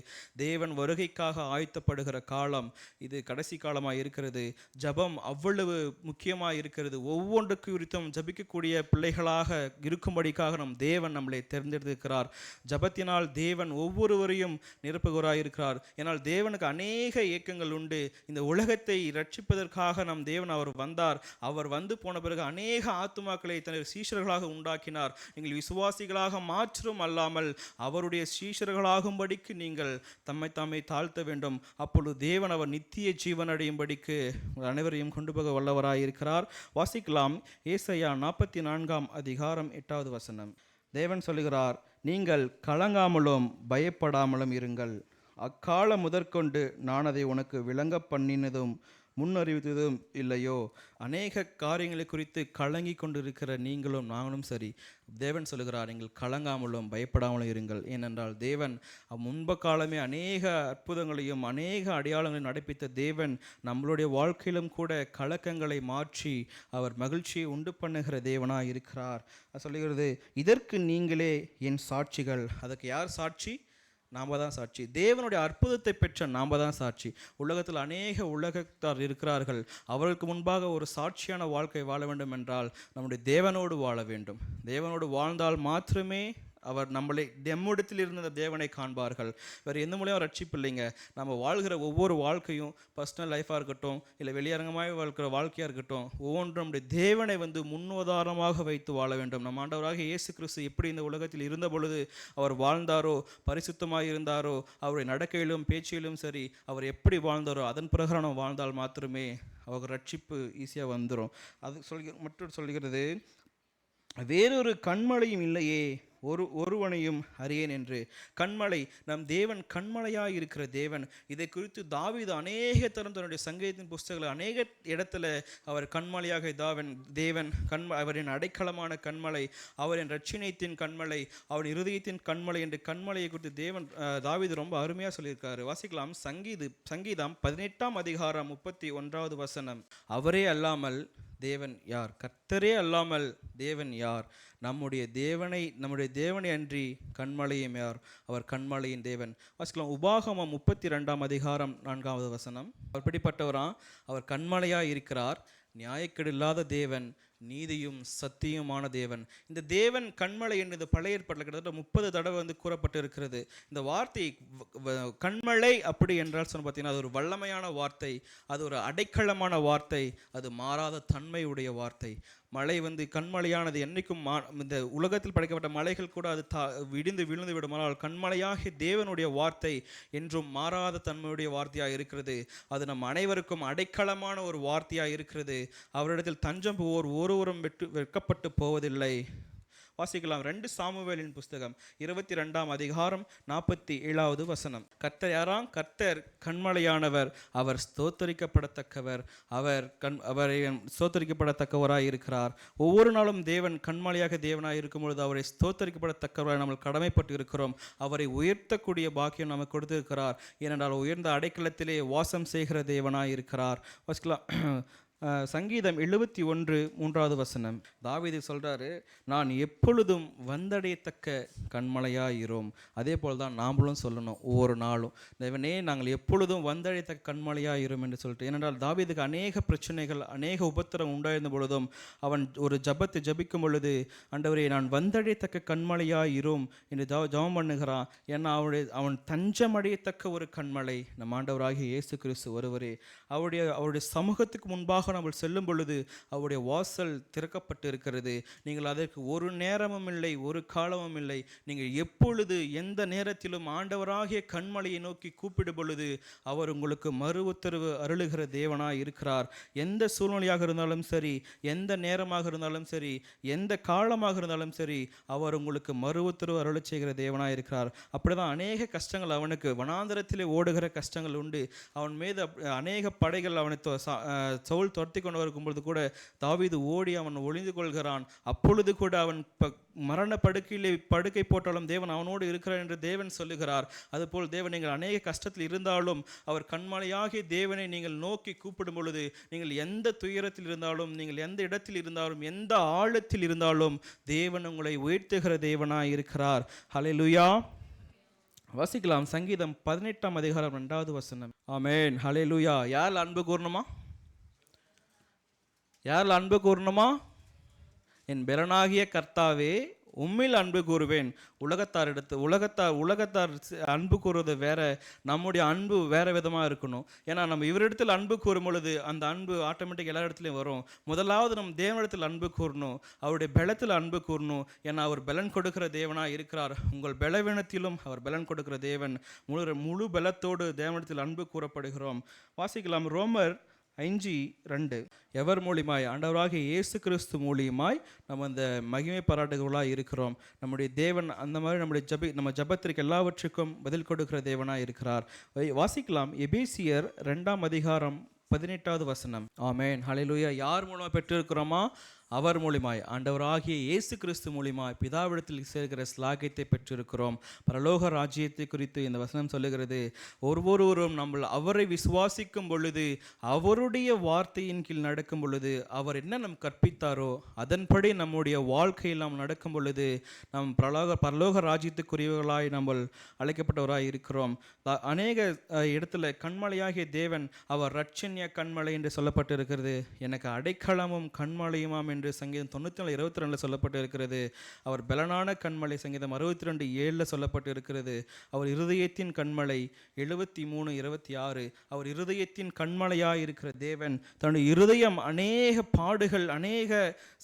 தேவன் வருகைக்காக ஆயத்தப்படுகிற காலம். இது கடைசி காலமாக இருக்கிறது. ஜபம் அவ்வளவு முக்கியமாக இருக்கிறது. ஒவ்வொன்றுக்கு குறித்தும் ஜபிக்கக்கூடிய பிள்ளைகளாக இருக்கும்படிக்காக தேவன் நம்மளை தேர்ந்தெடுத்திருக்கிறார். ஜபத்தினால் தேவன் ஒவ்வொருவரையும் நிரப்புகிறாய் இருக்கிறார். ஏன்னால் தேவனுக்கு அநேக இயக்கங்கள் உண்டு. இந்த உலகத்தை ரட்சிப்பதற்காக தேவன் அவர் வந்தார். அவர் வந்து போன பிறகு அநேக ஆத்துமாக்களை தனது சீஷர்களாக உண்டாக்கினார். நீங்கள் விசுவாசிகளாக மாற்றும் அல்லாமல் அவருடைய சீஷர்களாகும்படிக்கு நீங்கள் தம்மை தாழ்த்த வேண்டும். அப்பொழுது தேவன் அவர் நித்திய ஜீவன் அடையும்படிக்கு அனைவரையும் கொண்டு போக வல்லவராயிருக்கிறார். வாசிக்கலாம் ஏசாயா 44 8 தேவன் சொல்லுகிறார், நீங்கள் கலங்காமலும் பயப்படாமலும் இருங்கள். அக்காலம் முதற்கொண்டு நான் அதை உனக்கு விளங்க பண்ணினதும் முன்னறிவித்ததும் இல்லையோ? அநேக காரியங்களை குறித்து கலங்கி கொண்டிருக்கிற நீங்களும் நானும் சரி, தேவன் சொல்லுகிறார், நீங்கள் கலங்காமலும் பயப்படாமலும் இருங்கள். ஏனென்றால் தேவன் முன்ப காலமே அநேக அற்புதங்களையும் அநேக அடையாளங்களையும் நடப்பித்த தேவன் நம்மளுடைய வாழ்க்கையிலும் கூட கலக்கங்களை மாற்றி அவர் மகிழ்ச்சியை உண்டு பண்ணுகிற தேவனாக இருக்கிறார். சொல்லுகிறது, இதற்கு நீங்களே என் சாட்சிகள். அதுக்கு யார் சாட்சி? நாம் தான் சாட்சி. தேவனுடைய அற்புதத்தை பெற்ற நாம் தான் சாட்சி. உலகத்தில் அநேக உலகத்தார் இருக்கிறார்கள். அவர்களுக்கு முன்பாக ஒரு சாட்சியான வாழ்க்கை வாழ வேண்டும் என்றால் நம்முடைய தேவனோடு வாழ வேண்டும். தேவனோடு வாழ்ந்தால் மாத்திரமே அவர் நம்மிடத்தில் இருந்த தேவனை காண்பார்கள். வேறு எந்த மூலியம் ரட்சிப்பு இல்லைங்க. நம்ம வாழ்கிற ஒவ்வொரு வாழ்க்கையும் பர்சனல் லைஃபாக இருக்கட்டும், இல்லை வெளியரங்கமாக வாழ்க்கிற வாழ்க்கையாக இருக்கட்டும், ஒவ்வொன்றும் நம்முடைய தேவனை முன்னுதாரணமாக வைத்து வாழ வேண்டும். நம்ம ஆண்டவராக இயேசு கிறிஸ்து எப்படி இந்த உலகத்தில் இருந்த பொழுது அவர் வாழ்ந்தாரோ, பரிசுத்தமாக இருந்தாரோ, அவருடைய நடக்கையிலும் பேச்சிலும் சரி அவர் எப்படி வாழ்ந்தாரோ அதன் பிரகாரம் வாழ்ந்தால் மாத்திரமே அவர் ரட்சிப்பு ஈஸியாக வந்துடும். அது மட்டும் சொல்கிறது, வேறொரு கண்மலையும் இல்லையே, ஒருவனையும் அறியேன் என்று. கண்மலை, நம் தேவன் கண்மலையாக இருக்கிற தேவன். இதை குறித்து தாவீது அநேக தரம் தன்னுடைய சங்கீதத்தின் புஸ்தகங்கள் அநேக இடத்துல அவர் கண்மலையாக தேவன் அவரின் அடைக்கலமான கண்மலை, அவரின் ரட்சினத்தின் கண்மலை, அவரின் இருதயத்தின் கண்மலை என்று கண்மலையை குறித்து தாவீது ரொம்ப அருமையாக சொல்லியிருக்காரு. வாசிக்கலாம் சங்கீதம் 18 31 அவரே அல்லாமல் தேவன் யார்? கர்த்தரே அல்லாமல் தேவன் யார்? நம்முடைய தேவனை அன்றி கண்மலையும் யார்? அவர் கண்மலையின் தேவன். வாசிக்கலாம் உபாகமம் 32 4 அவர் பிடிப்பட்டவராம். அவர் கண்மலையாக இருக்கிறார், நியாயக்கேடு இல்லாத தேவன், நீதியும் சத்தியமான தேவன். இந்த தேவன் கண்மலை என்பது பழைய ஏற்பாட்டில் கிட்டத்தட்ட 30 தடவை கூறப்பட்டு இருக்கிறது. இந்த வார்த்தை கண்மலை அப்படி என்றால் பார்த்தீங்கன்னா அது ஒரு வல்லமையான வார்த்தை, அது ஒரு அடைக்கலமான வார்த்தை, அது மாறாத தன்மையுடைய வார்த்தை. மழை கண்மலையானது என்றைக்கும் இந்த உலகத்தில் படைக்கப்பட்ட மலைகள் கூட அது விழுந்து விடுமானால் கண்மலையாக தேவனுடைய வார்த்தை என்றும் மாறாத தன்மையுடைய வார்த்தையாக இருக்கிறது. அது நம் அனைவருக்கும் அடைக்கலமான ஒரு வார்த்தையாக இருக்கிறது. அவரிடத்தில் தஞ்சம் ஒருவரும் வெட்கப்பட்டு போவதில்லை. வாசிக்கலாம் 2 சாமுவேலின் புஸ்தகம் 22 47 கர்த்தர் யாராம்? கர்த்தர் கண்மலையானவர், அவர் ஸ்தோத்தரிக்கப்படத்தக்கவர், அவரை ஸ்தோத்தரிக்கப்படத்தக்கவராய் இருக்கிறார். ஒவ்வொரு நாளும் தேவன் கண்மலையாக தேவனாய் இருக்கும் பொழுது அவரை ஸ்தோத்தரிக்கப்படத்தக்கவராய் நம்ம கடமைப்பட்டு இருக்கிறோம். அவரை உயர்த்தக்கூடிய பாக்கியம் நமக்கு கொடுத்திருக்கிறார். ஏனென்றால் உயர்ந்த அடைக்கலத்திலே வாசம் செய்கிற தேவனாய் இருக்கிறார். வாசிக்கலாம் சங்கீதம் 71 தாவீது சொல்கிறாரு, நான் எப்பொழுதும் வந்தடையத்தக்க கண்மலையாயிரும். அதே போல் தான் நாமளும் சொல்லணும் ஒவ்வொரு நாளும், தேவனே நாங்கள் எப்பொழுதும் வந்தடையத்தக்க கண்மலையாயிரும் என்று சொல்லிட்டு. ஏனென்றால் தாவீதுக்கு அநேக பிரச்சனைகள் அநேக உபத்திரம் உண்டாயிருந்த பொழுதும் அவன் ஒரு ஜபத்தை ஜபிக்கும் பொழுது, ஆண்டவரே நான் வந்தடையத்தக்க கண்மலையாயிரும் என்று ஜபம் பண்ணுகிறான். ஏன்னா அவன் தஞ்சமடையத்தக்க ஒரு கண்மலை நம் ஆண்டவராகிய இயேசு கிறிஸ்து ஒருவரே. அவருடைய சமூகத்துக்கு முன்பாக முன்பாக நம்ம செல்லும் பொழுது அவருடைய வாசல் திறக்கப்பட்டு இருக்கிறது. நீங்கள் அதற்கு ஒரு நேரமும் இல்லை, ஒரு காலமும் இல்லை. நீங்கள் எப்பொழுது எந்த நேரத்திலும் ஆண்டவராகிய கண்மலையை நோக்கி கூப்பிடும் பொழுது அவர் உங்களுக்கு மறு உத்தரவு அருளுகிற தேவனாய் இருக்கிறார். எந்த சூழ்நிலையாக இருந்தாலும் சரி, எந்த நேரமாக இருந்தாலும் சரி, எந்த காலமாக இருந்தாலும் சரி, அவர் உங்களுக்கு மறு உத்தரவு அருளச் செய்கிற தேவனாய் இருக்கிறார். அப்படிதான் அநேக கஷ்டங்கள் அவனுக்கு வனாந்தரத்திலே ஓடுகிற கஷ்டங்கள் உண்டு. அவன் மீது அநேக படைகள் அவனை சவுல் துரத்தி கொண்டு வரும்பொழுது கூட தாவீது ஓடி அவன் ஒளிந்து கொள்கிறான். அப்பொழுது கூட அவன் மரண படுக்கை போட்டாலும் தேவன் அவனோடு இருக்கிறார் என்று தேவன் சொல்லுகிறார். அதுபோல் தேவன் நீங்கள் அநேக கஷ்டத்தில் இருந்தாலும் அவர் கண்மலையாகிய தேவனை நீங்கள் நோக்கி கூப்பிடும் பொழுது, நீங்கள் எந்த துயரத்தில் இருந்தாலும், நீங்கள் எந்த இடத்தில் இருந்தாலும், எந்த ஆழத்தில் இருந்தாலும் தேவன் உங்களை உயர்த்துகிற தேவனாய் இருக்கிறார். ஹல்லேலூயா. வாசிக்கலாம் சங்கீதம் 18ஆம் அதிகாரம் 2வது வசனம். ஆமென். ஹல்லேலூயா. யார் அன்பு கூறணுமா? யார் அன்பு கூறணுமா? என் பெலனாகிய கர்த்தாவே உம்மில் அன்பு கூறுவேன். உலகத்தார் அன்பு கூறுவது வேற, நம்முடைய அன்பு வேற விதமாக இருக்கணும். ஏன்னா நம்ம இவரிடத்தில் அன்பு கூறும் பொழுது அந்த அன்பு ஆட்டோமேட்டிக் எல்லா இடத்துலையும் வரும். முதலாவது நம்ம தேவனிடத்தில் அன்பு கூறணும், அவருடைய பலத்தில் அன்பு கூறணும். ஏன்னா அவர் பலன் கொடுக்கிற தேவனாக இருக்கிறார். உங்கள் பலவீனத்திலும் அவர் பலன் கொடுக்கிற தேவன். முழு பலத்தோடு தேவனிடத்தில் அன்பு கூறப்படுகிறோம். வாசிக்கலாம் ரோமர் 5:2. எவர் மூலியமாய்? ஆண்டவராகிய இயேசு கிறிஸ்து மூலியமாய் நம்ம அந்த மகிமை பாராட்டுகளாக இருக்கிறோம். நம்முடைய தேவன் அந்த மாதிரி நம்ம ஜபத்திற்கு எல்லாவற்றுக்கும் பதில் கொடுக்கிற தேவனாக இருக்கிறார். வாசிக்கலாம் எபேசியர் 2ஆம் அதிகாரம் 18வது வசனம். ஆமென். ஹல்லேலூயா. யார் மூலமாக பெற்றிருக்கிறோமா? அவர் மூலியமாய், ஆண்டவராகிய இயேசு கிறிஸ்து மூலியமாய் பிதாவிடத்தில் சேர்க்கிற ஸ்லாகியத்தை பெற்றிருக்கிறோம். பரலோக ராஜ்யத்தை குறித்து இந்த வசனம் சொல்லுகிறது. ஒவ்வொருவரும் நம்ம அவரை விசுவாசிக்கும் பொழுது, அவருடைய வார்த்தையின் கீழ் நடக்கும் பொழுது, அவர் என்ன நம் கற்பித்தாரோ அதன்படி நம்முடைய வாழ்க்கையில் நாம் நடக்கும் பொழுது நம் பரலோக ராஜ்யத்துக்குரியவர்களாய் நம்ம அழைக்கப்பட்டவராய் இருக்கிறோம். அநேக இடத்துல கண்மலையாகிய தேவன் அவர் இரட்சண்ய கண்மலை என்று சொல்லப்பட்டிருக்கிறது. எனக்கு அடைக்கலமும் கண்மலையுமாம் என்று சங்கீதம் 94:22 சொல்லப்பட்டு இருக்கிறது. அவர் பலனான கண்மலை சங்கீதம் 62:7 சொல்லப்பட்டு இருக்கிறது. அவர் இருதயத்தின் கண்மலை 73:26. அவர் இருதயத்தின் கண்மலையாய் இருக்கிற தேவன். தன்னுடைய இருதயம் அநேக பாடுகள், அநேக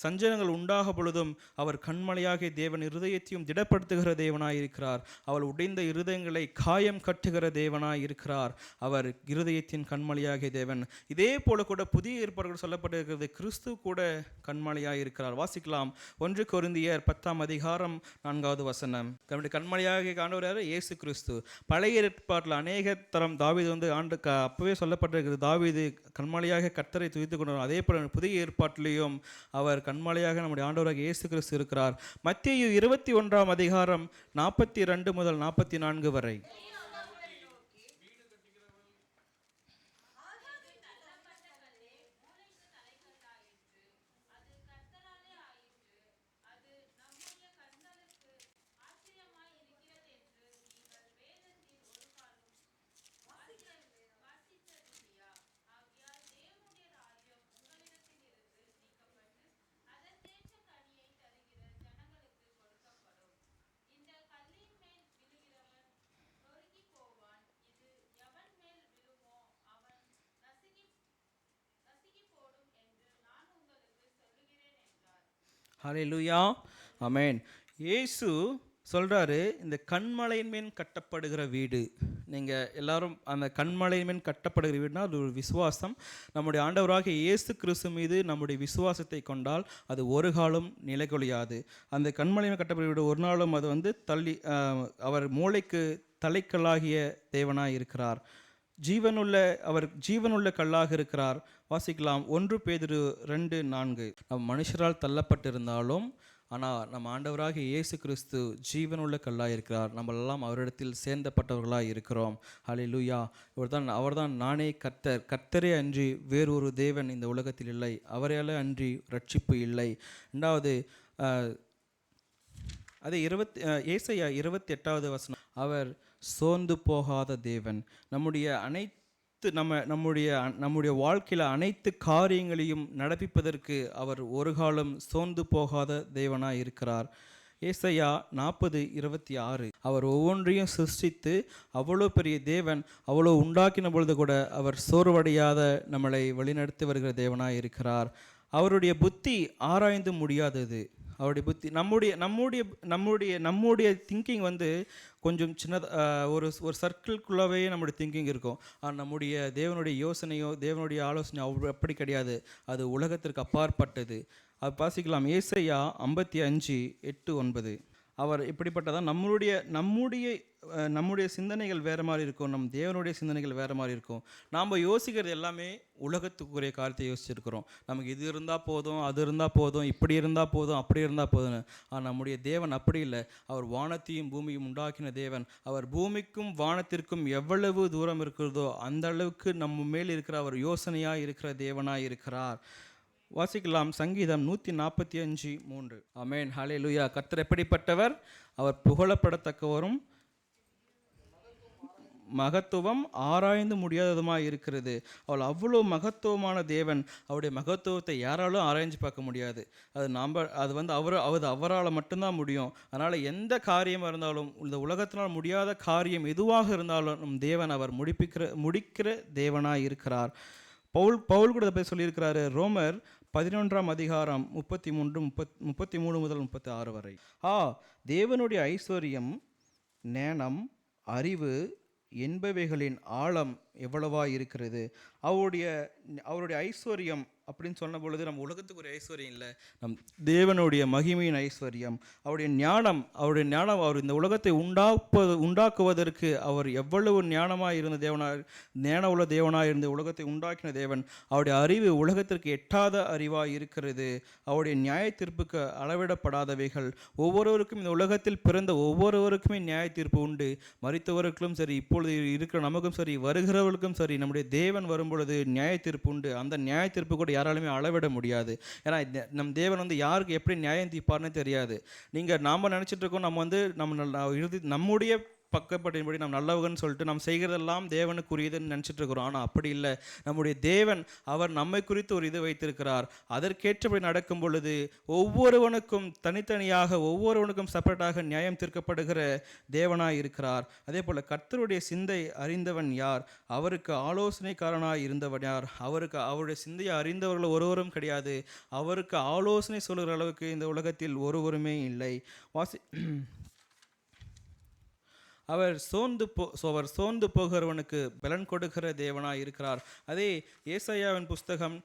சஞ்சலங்கள் உண்டாக பொழுதும் அவர் கண்மலையாகிய தேவன் இருதயத்தையும் திடப்படுத்துகிற தேவனாய் இருக்கிறார். அவர் உடைந்த இருதயங்களை காயம் கட்டுகிற தேவனாய் இருக்கிறார். அவர் இருதயத்தின் கண்மலையாகிய தேவன். இதே போல கூட புதிய ஏற்பாடுகள் சொல்லப்பட்டிருக்கிறது. கிறிஸ்து கூட கண்மலையாய் இருக்கிறார். வாசிக்கலாம் 1 கொரிந்தியர் 10ஆம் அதிகாரம் 4வது வசனம். நம்முடைய கண்மலையாக ஆண்டவர் இயேசு கிறிஸ்து. பழைய ஏற்பாட்டில் அநேக தரம் தாவீது அப்பவே சொல்லப்பட்டிருக்கிறது. தாவீது கண்மலையாக கர்த்தரை துதித்துக் கொண்டார். அதே போல புதிய ஏற்பாட்டிலையும் அவர் கண்மலையாக நம்முடைய ஆண்டவராக இயேசு கிறிஸ்து இருக்கிறார். மத்தேயு 21ஆம் அதிகாரம் 42 முதல் 44 வரை. ஹல்லேலூயா. ஆமென். இயேசு சொல்கிறாரு, இந்த கண்மலையின் மேல் கட்டப்படுகிற வீடு. நீங்கள் எல்லாரும் அந்த கண்மலையின் மேல் கட்டப்படுகிற வீடுனா அது ஒரு விசுவாசம். நம்முடைய ஆண்டவராகிய இயேசு கிறிஸ்து மீது நம்முடைய விசுவாசத்தை கொண்டால் அது ஒரு காலம் நிலைகொழியாது. அந்த கண்மலையின் கட்டப்படுகிற வீடு ஒரு நாளும் அது தள்ளி அவர் மூளைக்கு தலைக்கல்லாகிய தேவனாய் இருக்கிறார். அவர் ஜீவனுள்ள கல்லாக இருக்கிறார். வாசிக்கலாம் 1 பேதுரு 2:4. நம் மனுஷரால் தள்ளப்பட்டிருந்தாலும் ஆனால் நம்ம ஆண்டவராகிய இயேசு கிறிஸ்து ஜீவனுள்ள கல்லாக இருக்கிறார். நம்மளெல்லாம் அவரிடத்தில் சேர்ந்தப்பட்டவர்களாக இருக்கிறோம். ஹல்லேலூயா. அவர்தான் நானே கர்த்தரே அன்றி வேறொரு தேவன் இந்த உலகத்தில் இல்லை, அவரையால் அன்றி ரட்சிப்பு இல்லை. ரெண்டாவது அது ஏசாயா 28வது வசனம். அவர் சோர்ந்து போகாத தேவன். நம்முடைய வாழ்க்கையில் அனைத்து காரியங்களையும் நடப்பிப்பதற்கு அவர் ஒரு காலம் சோர்ந்து போகாத தேவனாய் இருக்கிறார். ஏசாயா 40:26. அவர் ஒவ்வொன்றையும் சிருஷ்டித்து அவ்வளோ பெரிய தேவன், அவ்வளோ உண்டாக்கின பொழுது கூட அவர் சோர்வடையாத நம்மளை வழிநடத்தி வருகிற தேவனாய் இருக்கிறார். அவருடைய புத்தி ஆராய்ந்து முடியாதது. அவருடைய புத்தி நம்முடைய திங்கிங் வந்து கொஞ்சம் ஒரு சர்க்கிள்குள்ளவே நம்முடைய திங்கிங் இருக்கும். ஆனால் நம்முடைய தேவனுடைய யோசனையோ தேவனுடைய ஆலோசனையோ அப்படி கிடையாது. அது உலகத்திற்கு அப்பாற்பட்டது. அது வாசிக்கலாம். ஏசாயா 55:8-9. அவர் இப்படிப்பட்டதான். நம்முடைய சிந்தனைகள் வேறு மாதிரி இருக்கும், நம் தேவனுடைய சிந்தனைகள் வேறு மாதிரி இருக்கும். நாம் யோசிக்கிறது எல்லாமே உலகத்துக்குரிய காரியத்தை யோசிச்சிருக்கிறோம். நமக்கு இது இருந்தால் போதும், அது இருந்தால் போதும், இப்படி இருந்தால் போதும், அப்படி இருந்தால் போதும்னு. ஆனால் நம்முடைய தேவன் அப்படி இல்லை. அவர் வானத்தையும் பூமியும் உண்டாக்கின தேவன். அவர் பூமிக்கும் வானத்திற்கும் எவ்வளவு தூரம் இருக்கிறதோ அந்த அளவுக்கு நம்ம மேல் இருக்கிற அவர் யோசனையாக இருக்கிற தேவனாக இருக்கிறார். வாசிக்கலாம். சங்கீதம் 145:3. ஆமென், ஹல்லேலூயா. கர்த்தர் எப்படிப்பட்டவர்? அவர் புகழப்படத்தக்கவரும் மகத்துவம் ஆராய்ந்து முடியாததுமாக இருக்கிறது. அவள் அவ்வளோ மகத்துவமான தேவன். அவருடைய மகத்துவத்தை யாராலும் ஆராய்ஞ்சு பார்க்க முடியாது. அது அவரால் மட்டும்தான் முடியும். அதனால் எந்த காரியமாக இருந்தாலும், இந்த உலகத்தினால் முடியாத காரியம் எதுவாக இருந்தாலும் நம் தேவன் அவர் முடிக்கிற தேவனாக இருக்கிறார். பவுல் கூட போய் சொல்லியிருக்கிறாரு. ரோமர் 11:33-36 வரை. தேவனுடைய ஐஸ்வர்யம், ஞானம், அறிவு என்பவைகளின் ஆழம் எவ்வளவா இருக்கிறது. அவருடைய ஐஸ்வர்யம் அப்படின்னு சொன்ன பொழுது நம்ம உலகத்துக்கு ஒரு ஐஸ்வர்யம் இல்லை, நம் தேவனுடைய மகிமையின் ஐஸ்வர்யம். அவருடைய ஞானம் அவர் இந்த உலகத்தை உண்டாக்குவதற்கு அவர் எவ்வளவு ஞானமாக இருந்த ஞான உள்ள தேவனாக இருந்து உலகத்தை உண்டாக்கின தேவன். அவருடைய அறிவு உலகத்திற்கு எட்டாத அறிவாக இருக்கிறது. அவருடைய நியாய தீர்ப்புக்கு அளவிடப்படாதவைகள். ஒவ்வொருவருக்கும், இந்த உலகத்தில் பிறந்த ஒவ்வொருவருக்குமே நியாய தீர்ப்பு உண்டு. மரித்தவர்களுக்கும் சரி, இப்பொழுது இருக்கிற நமக்கும் சரி, வருகிறவர்களுக்கும் சரி, நம்முடைய தேவன் வரும்பொழுது நியாய தீர்ப்பு உண்டு. அந்த நியாய தீர்ப்பு கூட யாராலுமே அளவிட முடியாது. ஏன்னா நம் தேவன் வந்து யாருக்கு எப்படி நியாயம் தீர்ப்பார்னே தெரியாது. நாம் நினச்சிட்டு இருக்கோம் நம்முடைய பக்கப்படின்படி நாம் நல்லவகன்னு சொல்லிட்டு நாம் செய்கிறதெல்லாம் தேவனுக்குரியதுன்னு நினச்சிட்டு இருக்கிறோம். ஆனால் அப்படி இல்லை. நம்முடைய தேவன் அவர் நம்மை குறித்து ஒரு இது வைத்திருக்கிறார். அதற்கேற்றபடி நடக்கும் பொழுது ஒவ்வொருவனுக்கும் தனித்தனியாக, ஒவ்வொருவனுக்கும் செப்பரேட்டாக நியாயம் தீர்க்கப்படுகிற தேவனாய் இருக்கிறார். அதே போல் கர்த்தருடைய சிந்தை அறிந்தவன் யார்? அவருக்கு ஆலோசனைக்காரனாய் இருந்தவன் யார்? அவருடைய சிந்தையை அறிந்தவர்கள் ஒருவரும் கிடையாது. அவருக்கு ஆலோசனை சொல்கிற அளவுக்கு இந்த உலகத்தில் ஒருவருமே இல்லை. அவர் சோர்ந்து போகிறவனுக்கு பலன் கொடுக்கிற தேவனாய் இருக்கிறார். அதே ஏசாயாவின் புஸ்தகம்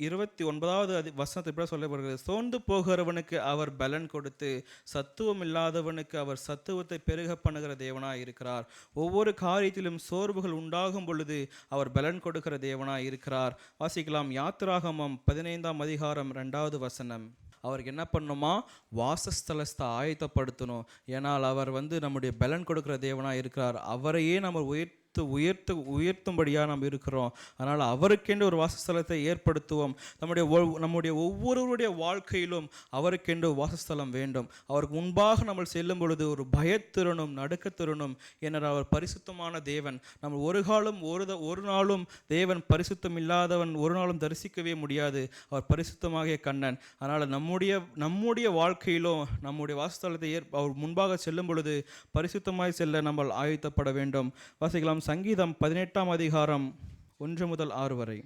29வது வசனத்தில் இப்படி சொல்லப்படுகிறது. சோர்ந்து போகிறவனுக்கு அவர் பலன் கொடுத்து சத்துவம் இல்லாதவனுக்கு அவர் சத்துவத்தை பெருக பண்ணுகிற தேவனாய் இருக்கிறார். ஒவ்வொரு காரியத்திலும் சோர்வுகள் உண்டாகும் பொழுது அவர் பலன் கொடுக்கிற தேவனாய் இருக்கிறார். வாசிக்கலாம். யாத்திராகமம் 15:2 வசனம். அவருக்கு என்ன பண்ணணுமா? வாசஸ்தலத்தை ஆயத்தப்படுத்தணும். ஏன்னால் அவர் நம்முடைய பலன் கொடுக்கிற தேவனாக இருக்கிறார். அவரையே நம்ம உயர்த்தும்படியாக நாம் இருக்கிறோம். அதனால் அவருக்கென்று ஒரு வாசஸ்தலத்தை ஏற்படுத்துவோம். நம்முடைய ஒவ்வொருவருடைய வாழ்க்கையிலும் அவருக்கென்று வாசஸ்தலம் வேண்டும். அவருக்கு முன்பாக நம்ம செல்லும் பொழுது ஒரு பயத்திறனும் நடுக்கத்திறனும். ஏனால் அவர் பரிசுத்தமான தேவன். நம்ம ஒரு நாளும் தேவன் பரிசுத்தம் இல்லாதவன் ஒரு நாளும் தரிசிக்கவே முடியாது. அவர் பரிசுத்தமாகிய கண்ணன். அதனால் நம்முடைய வாழ்க்கையிலும் நம்முடைய வாசஸ்தலத்தை அவர் முன்பாக செல்லும் பொழுது பரிசுத்தமாய் செல்ல நம்ம ஆயத்தப்பட வேண்டும். வாசிக்கலாம். சங்கீதம் 18:1-6 வரை.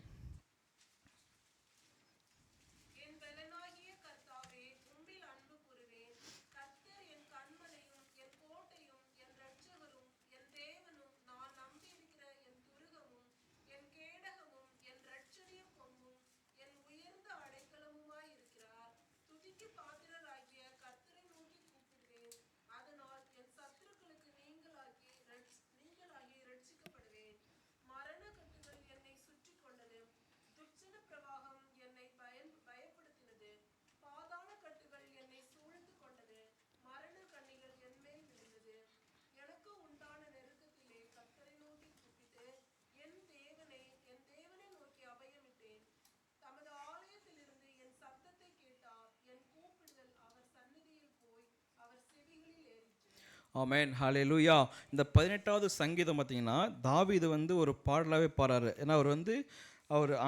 ஆமென், ஹல்லேலூயா. இந்த 18வது சங்கீதம் பார்த்தீங்கன்னா தாவீது ஒரு பாடலாகவே பாடுறாரு. ஏன்னா அவர்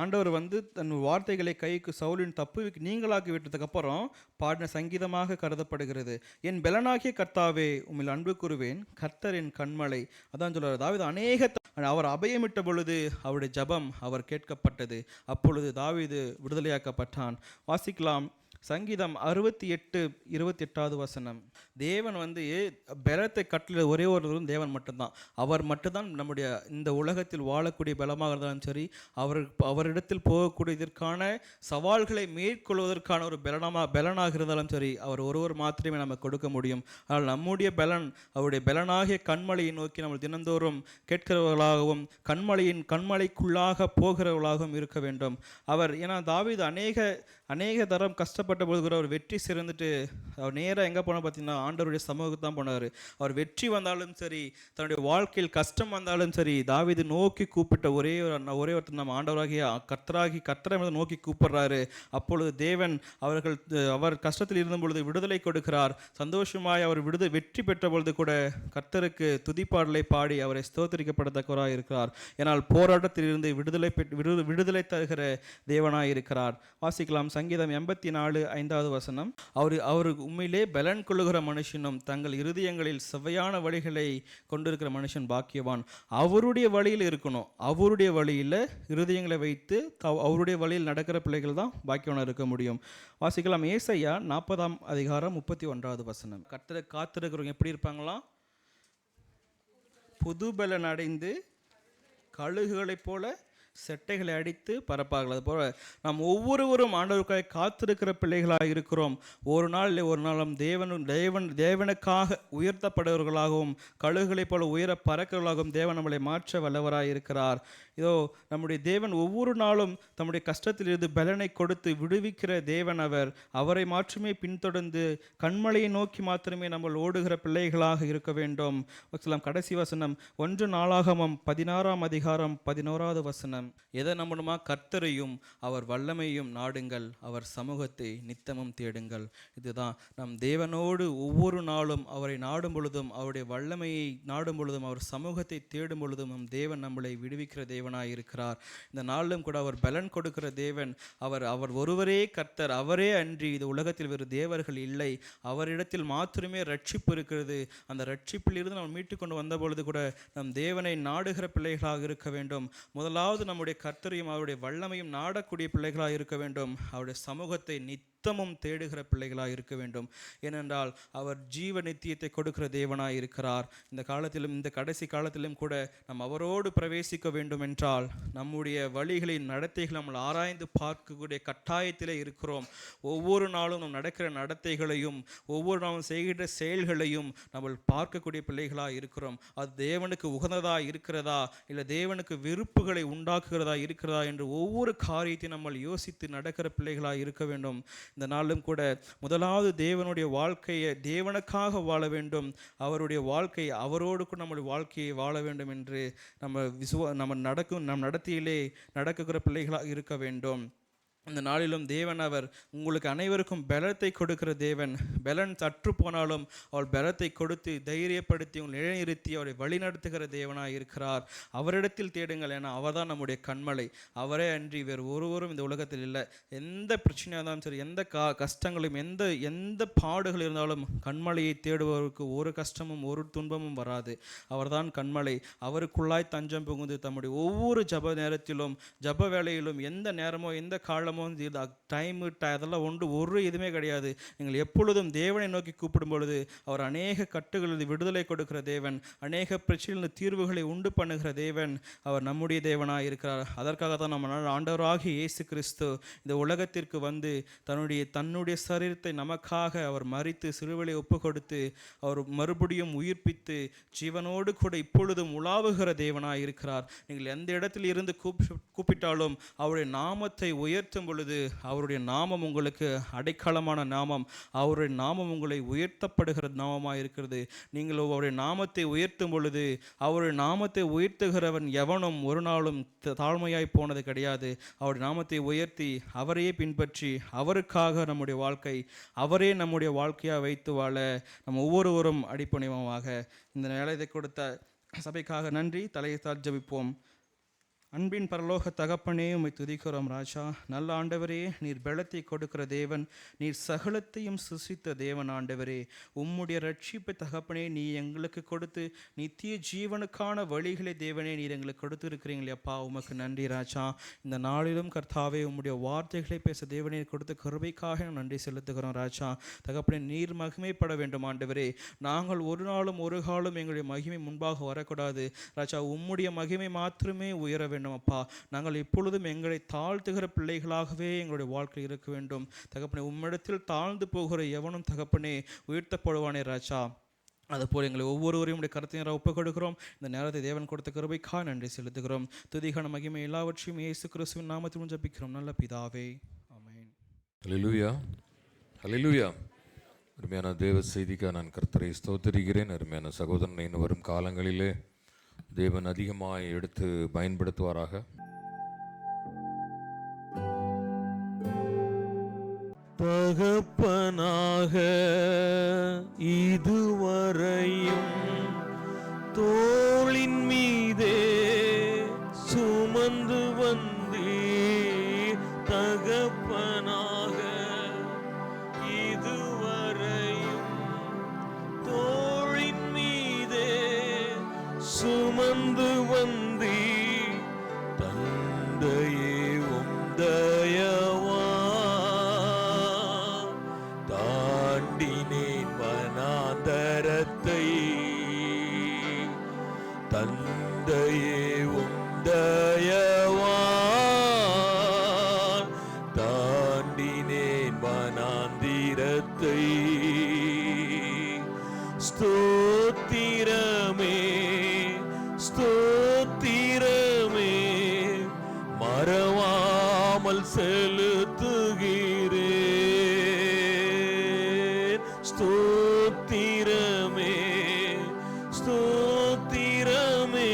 ஆண்டவர் வந்து தன் வார்த்தைகளை கைக்கு சவுலின் தப்பு நீங்களாக்கி விட்டதுக்கப்புறம் பாடின சங்கீதமாக கருதப்படுகிறது. என் பெலனாகிய கர்த்தாவே உம்மில் அன்பு கூறுவேன், கர்த்தரின் கண்மலை. அதான் சொல்றார் தாவீது. அவர் அபயமிட்ட பொழுது அவருடைய ஜபம் அவர் கேட்கப்பட்டது. அப்பொழுது தாவீது விடுதலையாக்கப்பட்டான். வாசிக்கலாம் சங்கீதம் 68:28 வசனம். தேவன் வந்து பலத்தை கட்டளை ஒரே ஒரு தேவன் மட்டும்தான். அவர் மட்டும்தான் நம்முடைய இந்த உலகத்தில் வாழக்கூடிய பலமாக இருந்தாலும் சரி, அவரிடத்தில் போகக்கூடியதற்கான சவால்களை மேற்கொள்வதற்கான ஒரு பலனாக இருந்தாலும் சரி, அவர் ஒருவர் மாத்திரமே நமக்கு கொடுக்க முடியும். ஆனால் நம்முடைய பலன் அவருடைய பலனாகிய கண்மலையை நோக்கி நம்ம தினந்தோறும் கேட்கிறவர்களாகவும் கண்மலைக்குள்ளாக போகிறவர்களாகவும் இருக்க வேண்டும். அவர் ஏன்னா தாவீது அநேக தரம் கஷ்டப்பட்ட பொழுது கூட அவர் வெற்றி சிறந்துட்டு அவர் நேராக எங்கே போனால் பார்த்தீங்கன்னா ஆண்டவருடைய சமூகத்துக்கு தான் போனார். அவர் வெற்றி வந்தாலும் சரி, தன்னுடைய வாழ்க்கையில் கஷ்டம் வந்தாலும் சரி, தாவீது நோக்கி கூப்பிட்ட ஒரே ஒருத்தர் நம்ம ஆண்டவராகிய கர்த்தரை நோக்கி கூப்பிடுறாரு. அப்பொழுது தேவன் அவர் கஷ்டத்தில் இருந்த பொழுது விடுதலை கொடுக்கிறார். சந்தோஷமாய் அவர் வெற்றி பெற்ற பொழுது கூட கர்த்தருக்கு துதிப்பாடலை பாடி அவரை ஸ்தோத்திரிக்கப்படத்தக்கவராக இருக்கிறார். ஏனால் போராட்டத்தில் இருந்து விடுதலை தருகிற தேவனாய் இருக்கிறார். வாசிக்கலாம் சங்கீதம் 84:5 வசனம். அவர் உண்மையிலே பலன் கொள்ளுகிற மனுஷனும் தங்கள் இருதயங்களில் செவ்வையான வழிகளை கொண்டிருக்கிற மனுஷன் பாக்கியவான். அவருடைய வழியில் இருக்கணும். அவருடைய வழியில் இருதயங்களை வைத்து அவருடைய வழியில் நடக்கிற பிள்ளைகள் தான் பாக்கியவானாக இருக்க முடியும். வாசிக்கலாம் ஏசாயா 40:31 வசனம். கர்த்தரை காத்திருக்கிறவங்க எப்படி இருப்பாங்களாம்? புது பலன் அடைந்து கழுகுகளைப் போல செட்டைகளை அடித்து பரப்பார்கள். அதுபோல் நாம் ஒவ்வொருவரும் ஆண்டவருக்காக காத்திருக்கிற பிள்ளைகளாக இருக்கிறோம். ஒரு நாள் இல்லை ஒரு நாளும் தேவனுக்காக உயர்த்தப்படுவர்களாகவும் கழுகுகளைப் போல உயர பறக்கிறவர்களாகவும் தேவன் நம்மளை மாற்ற வல்லவராக இருக்கிறார். இதோ நம்முடைய தேவன் ஒவ்வொரு நாளும் தம்முடைய கஷ்டத்திலிருந்து பலனை கொடுத்து விடுவிக்கிற தேவன். அவரை மாற்றுமே பின்தொடர்ந்து கண்மலையை நோக்கி மாத்திரமே நம்ம ஓடுகிற பிள்ளைகளாக இருக்க வேண்டும். கடைசி வசனம் 1 நாளாகமம் 16:11 வசனம். எதை நம்பணுமா? கர்த்தரையும் அவர் வல்லமையும் நாடுங்கள், அவர் சமூகத்தை நித்தமும் தேடுங்கள். இதுதான் நம் தேவனோடு ஒவ்வொரு நாளும் அவரை நாடும் பொழுதும், அவருடைய வல்லமையை நாடும் பொழுதும், அவர் சமூகத்தை தேடும் பொழுதும் நம் தேவன் நம்மளை விடுவிக்கிற தேவனாய் இருக்கிறார். இந்த நாளிலும் கூட அவர் பலன் கொடுக்கிற தேவன். அவர் ஒருவரே கர்த்தர். அவரே அன்றி இது உலகத்தில் வேறு தேவர்கள் இல்லை. அவரிடத்தில் மாத்திரமே ரட்சிப்பு இருக்கிறது. அந்த ரட்சிப்பிலிருந்து நாம் மீட்டுக்கொண்டு வந்த பொழுது கூட நம் தேவனை நாடுகிற பிள்ளைகளாக இருக்க வேண்டும். முதலாவது நம்முடைய கர்த்தரையும் அவருடைய வல்லமையும் நாடக்கூடிய பிள்ளைகளாக இருக்க வேண்டும். அவருடைய சமூகத்தை நித்தமும் தேடுகிற பிள்ளைகளாக இருக்க வேண்டும். ஏனென்றால் அவர் ஜீவ நித்தியத்தை கொடுக்கிற தேவனாய் இருக்கிறார். இந்த காலத்திலும் இந்த கடைசி காலத்திலும் கூட நாம் அவரோடு பிரவேசிக்க வேண்டும் என்றால் நம்முடைய வழிகளின் நடத்தைகள் நம்ம ஆராய்ந்து பார்க்கக்கூடிய கட்டாயத்திலே இருக்கிறோம். ஒவ்வொரு நாளும் நம் நடக்கிற நடத்தைகளையும் ஒவ்வொரு நாளும் செய்கிற செயல்களையும் நம்ம பார்க்கக்கூடிய பிள்ளைகளாக இருக்கிறோம். அது தேவனுக்கு உகந்ததாக இருக்கிறதா இல்லை தேவனுக்கு வெறுப்புகளை உண்டாக்குகிறதா இருக்கிறதா என்று ஒவ்வொரு காரியத்தையும் நம்ம யோசித்து நடக்கிற பிள்ளைகளாக இருக்க வேண்டும். இந்த நாளும் கூட முதலாவது தேவனுடைய வாழ்க்கையை தேவனுக்காக வாழ வேண்டும். அவருடைய வாழ்க்கை அவரோடு கூட நம்முடைய வாழ்க்கையை வாழ வேண்டும் என்று நம்ம நடத்தியிலே நடக்குகிற பிள்ளைகளாக இருக்க வேண்டும். இந்த நாளிலும் தேவன் அவர் உங்களுக்கு அனைவருக்கும் பலத்தை கொடுக்கிற தேவன். பலன் சற்று போனாலும் அவள் பலத்தை கொடுத்து தைரியப்படுத்தி உங்களை நிலைநிறுத்தி அவரை வழிநடத்துகிற தேவனாக இருக்கிறார். அவரிடத்தில் தேடுங்கள், ஏன்னா அவர் தான் நம்முடைய கண்மலை. அவரே அன்றி வேறு ஒருவரும் இந்த உலகத்தில் இல்லை. எந்த பிரச்சனையாக இருந்தாலும் சரி, எந்த கஷ்டங்களும் எந்த பாடுகள் இருந்தாலும் கண்மலையை தேடுபவருக்கு ஒரு கஷ்டமும் ஒரு துன்பமும் வராது. அவர்தான் கண்மலை. அவருக்குள்ளாய் தஞ்சம் புகுந்து தம்முடைய ஒவ்வொரு ஜப நேரத்திலும் ஜப வேளையிலும் எந்த நேரமோ எந்த காலமோ டைமு அதெல்லாம் ஒரு இதுவுமே கிடையாது. நீங்கள் எப்பொழுதும் தேவனை நோக்கி கூப்பிடும் பொழுது அவர் அநேக கட்டுகளில் விடுதலை கொடுக்கிற தேவன், அநேக பிரச்சனைகளின் தீர்வுகளை உண்டு பண்ணுகிற தேவன். அவர் நம்முடைய தேவனாக இருக்கிறார். அதற்காக தான் நம்ம ஆண்டவராகிய இயேசு கிறிஸ்து இந்த உலகத்திற்கு வந்து தன்னுடைய சரீரத்தை நமக்காக அவர் மரித்து சிலுவையை ஒப்பு கொடுத்து அவர் மறுபடியும் உயிர்ப்பித்து ஜீவனோடு கூட இப்பொழுதும் உலாவுகிற தேவனாக இருக்கிறார். நீங்கள் எந்த இடத்தில் இருந்து கூப்பிட்டாலும் அவருடைய நாமத்தை உயர்த்தும் பொழுது அவருடைய நாமம் உங்களுக்கு அடைக்கலமான நாமம். அவருடைய நாமம் உங்களை உயர்த்தப்படுகிற நாமமாக இருக்கிறது. நீங்கள் அவருடைய நாமத்தை உயர்த்தும் பொழுது அவருடைய நாமத்தை உயர்த்துகிறவன் எவனும் ஒரு நாளும் தாழ்மையாய் போனது கிடையாது. அவருடைய நாமத்தை உயர்த்தி அவரையே பின்பற்றி அவருக்காக நம்முடைய வாழ்க்கை அவரே நம்முடைய வாழ்க்கையாக வைத்து வாழ நம்ம ஒவ்வொருவரும் அடிப்பணிவமாக இந்த நிலையத்தை கொடுத்த சபைக்காக நன்றி. தலையை ஜெபிப்போம். அன்பின் பரலோக தகப்பனே உம்மை துதிக்கிறோம் ராஜா. நல்ல ஆண்டவரே, நீர் பலத்தை கொடுக்கிற தேவன், நீர் சகலத்தையும் சுசித்த தேவன் ஆண்டவரே. உம்முடைய ரட்சிப்பை தகப்பனே நீ எங்களுக்கு கொடுத்து நித்திய ஜீவனுக்கான வழிகளை தேவனே நீர் எங்களுக்கு கொடுத்து இருக்கிறீங்களே அப்பா, உமக்கு நன்றி ராஜா. இந்த நாளிலும் கர்த்தாவே உம்முடைய வார்த்தைகளை பேச தேவனே கொடுத்த கருவைக்காக நன்றி செலுத்துகிறோம் ராஜா. தகப்பனே நீர் மகிமைப்பட வேண்டும் ஆண்டவரே. நாங்கள் ஒரு நாளும் ஒரு காலம் எங்களுடைய மகிமை முன்பாக வரக்கூடாது ராஜா. உம்முடைய மகிமை மாத்திரமே உயர வேண்டும் அப்பா. நாங்கள் இப்பொழுதும் எங்களை தாழ்த்துகிற பிள்ளைகளாகவே எங்களுடைய வாழ்க்கை இருக்க வேண்டும் தகப்பனே. உம்மிடத்தில் தாழ்ந்து போகிற எவனும் தகப்பனே உயர்த்தப்படுவானே ராஜா. அதுபோல் எங்களை ஒவ்வொருவரையும் உடைய கருத்தை ஒப்புக் கொடுக்கிறோம். இந்த நேரத்தை தேவன் கொடுத்த கிருபைக்காக நன்றி செலுத்துகிறோம். துதிகான மகிமை எல்லாவற்றையும் இயேசு கிறிஸ்துவின் நாமத்தில் ஜெபிக்கிறோம் நல்ல பிதாவே, ஆமென். ஹல்லேலூயா, ஹல்லேலூயா. அருமையான தேவ செய்திக்காக நான் கர்த்தரை ஸ்தோத்திரிக்கிறேன். அருமையான சகோதரனை இன்னும் வரும் காலங்களிலே தேவன் அதிகமாய் எடுத்து பயன்படுத்துவாராக. தகப்பனாக இதுவரையும் தோளின் மீதே சுமந்து வந்தீர். தகப்பனாக இதுவரையும் தோளின் மீதே சுமந்து வந்தீர். தந்தையே உம் தயவா தாண்டினேன் வனாந்தரத்தை. தந்தையே உம் தயவா தாண்டினேன் வனாந்திரத்தை. ஸ்தோத்திரமே ஸ்தோத்திரமே மறவாமல் செலுத்துகிறேன். ஸ்தோத்திரமே ஸ்தோத்திரமே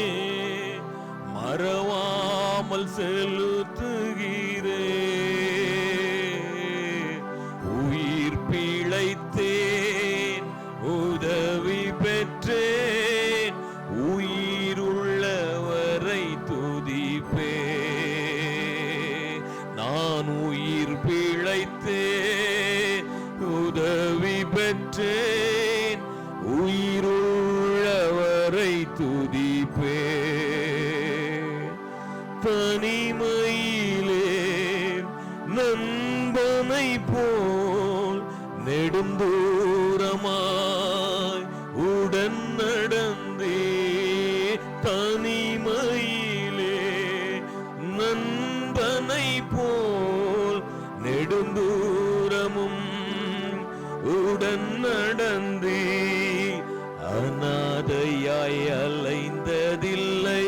மறவாமல் செலுத்துகிறேன். உயிர் பிழைத்தேன் உதவி பெற்றேன். உயிருள்ளவரை துதிப்பேன். நான் உயிர் பிழைத்தேன் உதவி பெற்றேன். உயிருள்ளவரை துதிப்பேன். தனிமையிலே நண்பனை போல் நெடுந்தூரமாய் உடன் நடந்தே. தனிமையிலே நண்பனை போல் நெடுந்தூரமும் உடன் நடந்தே. அநாதையாய் அலைந்ததில்லை.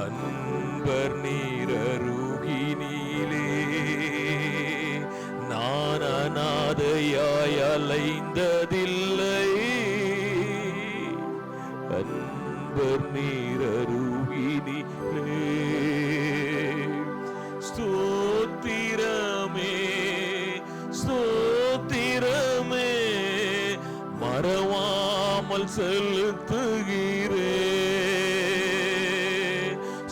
அன்பர் நீரருகினிலே நான் அநாதையாய் அலைந்ததில்லை. அன்பர் நீரருகினிலே. ஸ்தோத்திரமே ஸ்தோத்திரமே மறவாமல் செலுத்துகிறேன்.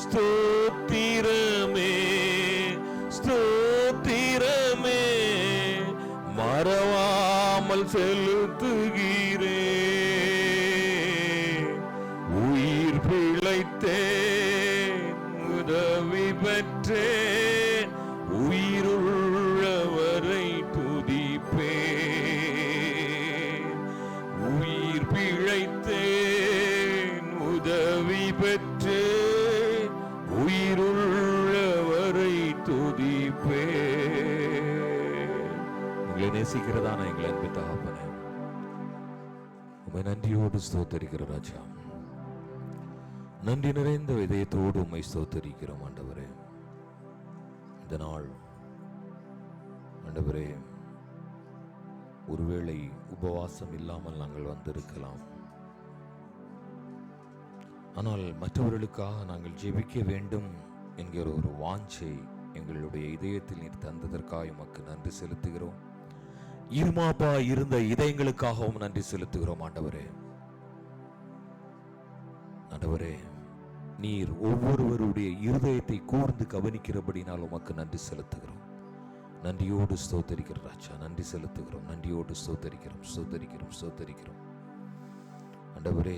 ஸ்தோத்திரமே ஸ்தோத்திரமே மறவாமல் செலுத்துகிறேன். உயிர் பிழைத்தேன் உதவி பெற்றேன். உயிருள்ளவரை துதிப்பேன். உயிர் பிழைத்தேன் உதவி பெற்றேன். உயிருள்ளவரை துதிப்பேன். உங்களை நேசிக்கிறதான எங்களை அன்பு தகப்பனே, உம்மை நன்றியோடு ஸ்தோத்தரிக்கிற ராஜா. நன்றி நிறைந்த இதயத்தோடு உம்மை ஸ்தோத்தரிக்கிறோம் ஆண்டவரே. இந்த நாள் ஆண்டவரே, ஒருவேளை உபவாசம் இல்லாமல் நாங்கள் வந்திருக்கலாம். ஆனால் மற்றவர்களுக்காக நாங்கள் ஜெபிக்க வேண்டும் என்கிற ஒரு வாஞ்சை எங்களுடைய இதயத்தில் நீர் தந்ததற்காக உமக்கு நன்றி செலுத்துகிறோம். இருமாப்பா இருந்த இதயங்களுக்காகவும் நன்றி செலுத்துகிறோம் ஆண்டவரே. ஆண்டவரே, நீர் ஒவ்வொருவருடைய இருதயத்தை கூர்ந்து கவனிக்கிறபடினால் உமக்கு நன்றி செலுத்துகிறோம். நன்றியோடு ஸ்தோத்தரிக்கிறோம் ராஜா, நன்றி செலுத்துகிறோம். நன்றியோடு ஸ்தோத்தரிக்கிறோம். ஆண்டவரே,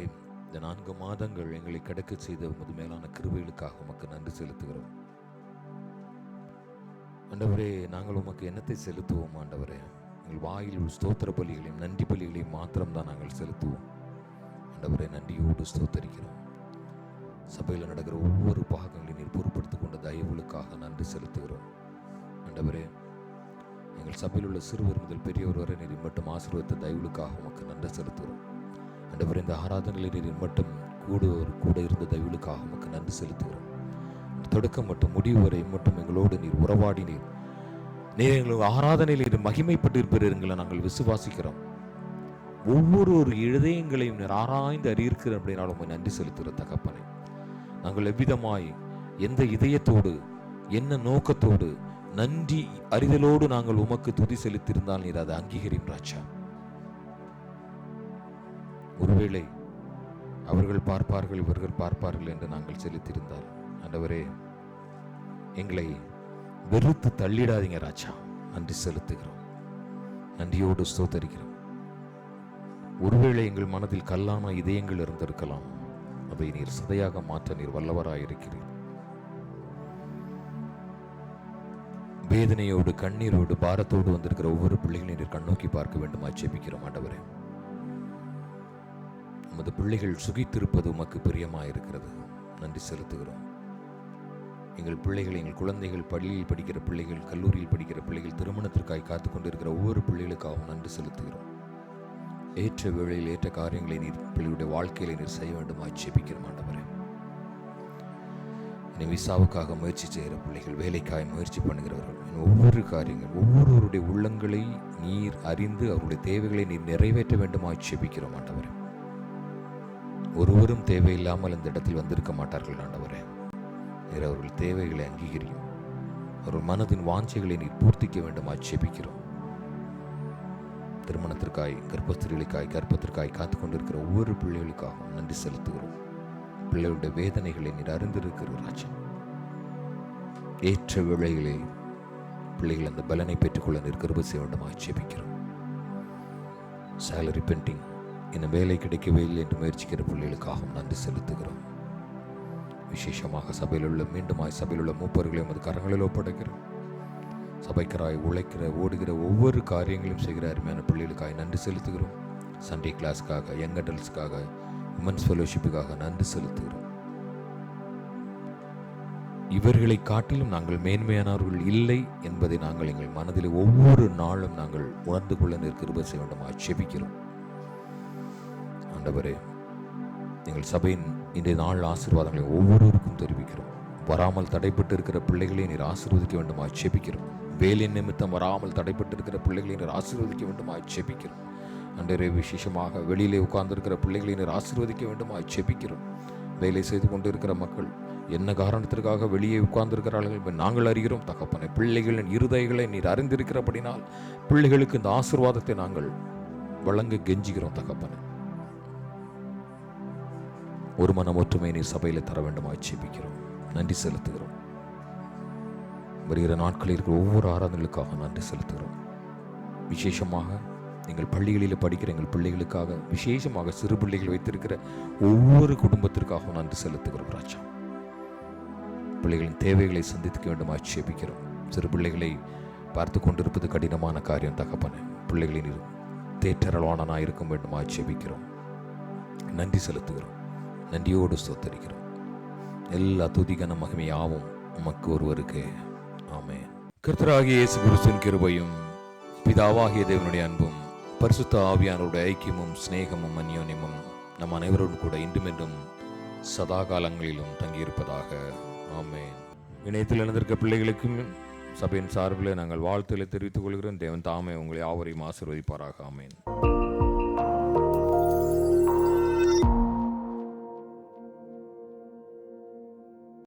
இந்த 4 மாதங்கள் எங்களை கடக்க செய்த உமது மேலான கிருபைகளுக்காக உமக்கு நன்றி செலுத்துகிறோம். ஆண்டவரே, நாங்கள் உமக்கு என்னத்தை செலுத்துவோம்? ஆண்டவரே, எங்கள் வாயில் ஸ்தோத்திர பலிகளையும் நன்றி பலிகளையும் மாத்திரம்தான் நாங்கள் செலுத்துவோம். ஆண்டவரே, நன்றியோடு ஸ்தோத்தரிக்கிறோம். சபையில் நடக்கிற ஒவ்வொரு பாகங்களையும் நீர் பொறுப்படுத்திக் கொண்ட தயவுகளுக்காக நன்றி செலுத்துகிறோம். ஆண்டவரே, எங்கள் சபையில் உள்ள சிறுவர் முதல் பெரியவர் வரை நீர் மட்டும் ஆசீர்வதித்த தயவுகளுக்காக உமக்கு நன்றி செலுத்துகிறோம். ஆண்டவரே, இந்த ஆராதனையில் நீர் மட்டும் கூட இருந்த தயவுகளுக்காக உமக்கு நன்றி செலுத்துகிறோம். தொடக்கம் மட்டும் முடிவு வரை மட்டும் எங்களோடு நீர் உறவாடினீர். நீர் எங்களுக்கு ஆராதனையில் நீர் மகிமைப்பட்டிருப்பீர்கள் நாங்கள் விசுவாசிக்கிறோம். ஒவ்வொரு இதயங்களையும் நீர் ஆராய்ந்து அறியிருக்கிற அப்படின்னாலும் உண்மை நன்றி செலுத்துகிற தகப்பனை, நாங்கள் எவ்விதமாய் எந்த இதயத்தோடு என்ன நோக்கத்தோடு நன்றி அறிதலோடு நாங்கள் உமக்கு துதி செலுத்தியிருந்தால் நீர் அதை அங்கீகரியும் ராஜா. ஒருவேளை அவர்கள் பார்ப்பார்கள் இவர்கள் பார்ப்பார்கள் என்று நாங்கள் செலுத்தியிருந்தால் ஆண்டவரே, எங்களை வெறுத்து தள்ளிடாதீங்க ராஜா. நன்றி செலுத்துகிறோம், நன்றியோடு ஸ்தோத்தரிக்கிறோம். ஒருவேளை எங்கள் மனதில் கல்லான இதயங்கள் இருந்திருக்கலாம், அதை நீர் சதையாக மாற்ற நீர் வல்லவராயிருக்கிறீர். வேதனையோடு கண்ணீரோடு பாரத்தோடு வந்திருக்கிற ஒவ்வொரு பிள்ளைகளையும் நீர் கண்ணோக்கி பார்க்க வேண்டுமா ஜெபிக்கிறோம். ஆண்டவரே, உமது பிள்ளைகள் சுகித்திருப்பது உமக்கு பிரியமாயிருக்கிறது. நன்றி செலுத்துகிறோம். எங்கள் பிள்ளைகள், எங்கள் குழந்தைகள், பள்ளியில் படிக்கிற பிள்ளைகள், கல்லூரியில் படிக்கிற பிள்ளைகள், திருமணத்திற்காக காத்து கொண்டிருக்கிற ஒவ்வொரு பிள்ளைகளுக்காகவும் நன்றி செலுத்துகிறோம். ஏற்ற வேளையில் ஏற்ற காரியங்களை நீர் பிள்ளையுடைய வாழ்க்கையில நீர் செய்ய வேண்டுமாய் ஜெபிக்கிறோம். ஆண்டவரே, விசாவுக்காக முயற்சி செய்கிற பிள்ளைகள், வேலைக்காக முயற்சி பண்ணுகிறவர்கள், ஒவ்வொரு காரியங்கள் ஒவ்வொருவருடைய உள்ளங்களை நீர் அறிந்து அவருடைய தேவைகளை நீர் நிறைவேற்ற வேண்டுமாய் ஜெபிக்கிறோம். ஆண்டவரே, ஒருவரும் தேவையில்லாமல் இந்த இடத்தில் வந்திருக்க மாட்டார்கள். ஆண்டவரே, நீர் அவர்கள் தேவைகளை அங்கீகரியும், அவர்கள் மனதின் வாஞ்சைகளை நீர் பூர்த்திக்க வேண்டுமாய் ஜெபிக்கிறோம். திருமணத்திற்காய், கர்ப்பத்திற்காய் காத்து கொண்டிருக்கிற ஒவ்வொரு பிள்ளைகளுக்காகவும் நன்றி செலுத்துகிறோம். பிள்ளைகளுடைய வேதனைகளை நீர் அறிந்திருக்கிற ராஜா. ஏற்ற வேளைகளே பிள்ளைகள் அந்த பலனை பெற்றுக்கொள்ள நீர் கிருபை செய்ய வேண்டுமாய் ஜெபிக்கிறோம். சேலரி பெண்டிங், இன்னும் வேலை கிடைக்கவே இல்லை என்று முயற்சிக்கிற பிள்ளைகளுக்காகவும் நன்றி செலுத்துகிறோம். விசேஷமாக சபையில் உள்ள மூப்பர்களை உமது கரங்களில் ஒப்படைக்கிறோம். சபைக்கராய் உழைக்கிற ஓடுகிற ஒவ்வொரு காரியங்களையும் செய்கிற அருமையான பிள்ளைகளுக்காக நன்றி செலுத்துகிறோம். சண்டே கிளாஸ்க்காக, யங் அடல்ட்ஸ்க்காக, உமன்ஸ் ஃபெலோஷிப்புக்காக நன்றி செலுத்துகிறோம். இவர்களை காட்டிலும் நாங்கள் மேன்மையானவர்கள் இல்லை என்பதை நாங்கள் எங்கள் மனதில் ஒவ்வொரு நாளும் நாங்கள் உணர்ந்து கொள்ள நீர் கிருபை செய்ய வேண்டுமாய் ஜெபிக்கிறோம். ஆண்டவரே, எங்கள் சபையின் இன்றைய நாள் ஆசீர்வாதங்களை ஒவ்வொருவருக்கும் தெரிவிக்கிறோம். வராமல் தடைப்பட்டு இருக்கிற பிள்ளைகளை நீர் ஆசீர்வதிக்க வேண்டுமாய் ஜெபிக்கிறோம். வேலை நிமித்தம் வராமல் தடைப்பட்டு இருக்கிற பிள்ளைகளை நீர் ஆசீர்வதிக்க வேண்டுமாய் ஜெபிக்கிறோம். அன்றே விசேஷமாக வெளியிலே உட்கார்ந்திருக்கிற பிள்ளைகளை நீர் ஆசீர்வதிக்க வேண்டுமாய் ஜெபிக்கிறோம். வேலை செய்து கொண்டு இருக்கிற மக்கள் என்ன காரணத்திற்காக வெளியே உட்கார்ந்திருக்கிறார்கள் என்று நாங்கள் அறிகிறோம் தகப்பனே. பிள்ளைகளின் இருதயங்களை நீர் அறிந்திருக்கிறபடினால் பிள்ளைகளுக்கு இந்த ஆசீர்வாதத்தை நாங்கள் வழங்க கெஞ்சுகிறோம் தகப்பனே. ஒரு மனம் ஒற்றுமை நீர் சபையில் தர வேண்டுமாய் ஜெபிக்கிறோம். நன்றி செலுத்துகிறோம். வருகிற நாட்களில் இருக்கிற ஒவ்வொரு ஆராதனைகளுக்காக நன்றி செலுத்துகிறோம். விசேஷமாக எங்கள் பள்ளிகளில் படிக்கிற எங்கள் பிள்ளைகளுக்காக, விசேஷமாக சிறு பிள்ளைகள் வைத்திருக்கிற ஒவ்வொரு குடும்பத்திற்காகவும் நன்றி செலுத்துகிறோம் ராஜா. பிள்ளைகளின் தேவைகளை சந்திக்க வேண்டுமாய் ஜெபிக்கிறோம். சிறு பிள்ளைகளை பார்த்து கொண்டிருப்பது கடினமான காரியம் தகப்பனே. பிள்ளைகளின் தேற்றரவானனாக இருக்க வேண்டுமாய் ஜெபிக்கிறோம். நன்றி செலுத்துகிறோம், நன்றியோடு ஸ்தோத்தரிக்கிறோம். எல்லா துதிகன மகிமையாவும் உமக்கு ஒருவருக்கே. ஆமென். கர்த்தராகிய இயேசு கிறிஸ்துவின் கிருபையும் பிதாவாகிய தேவனுடைய அன்பும் பரிசுத்த ஆவியானவருடைய ஐக்கியமும் சிநேகமும் அந்யோன்யமும் நம் அனைவரோடும் கூட இன்றுமென்றும் சதா காலங்களிலும் தங்கியிருப்பதாக. ஆமென். இணையத்தில் இணைந்திருக்க பிள்ளைகளுக்கும் சபையின் சார்பில் நாங்கள் வாழ்த்துக்களை தெரிவித்துக் கொள்கிறோம். தேவன் தாமே உங்களை யாவரையும் ஆசீர்வதிப்பாராக. ஆமென்.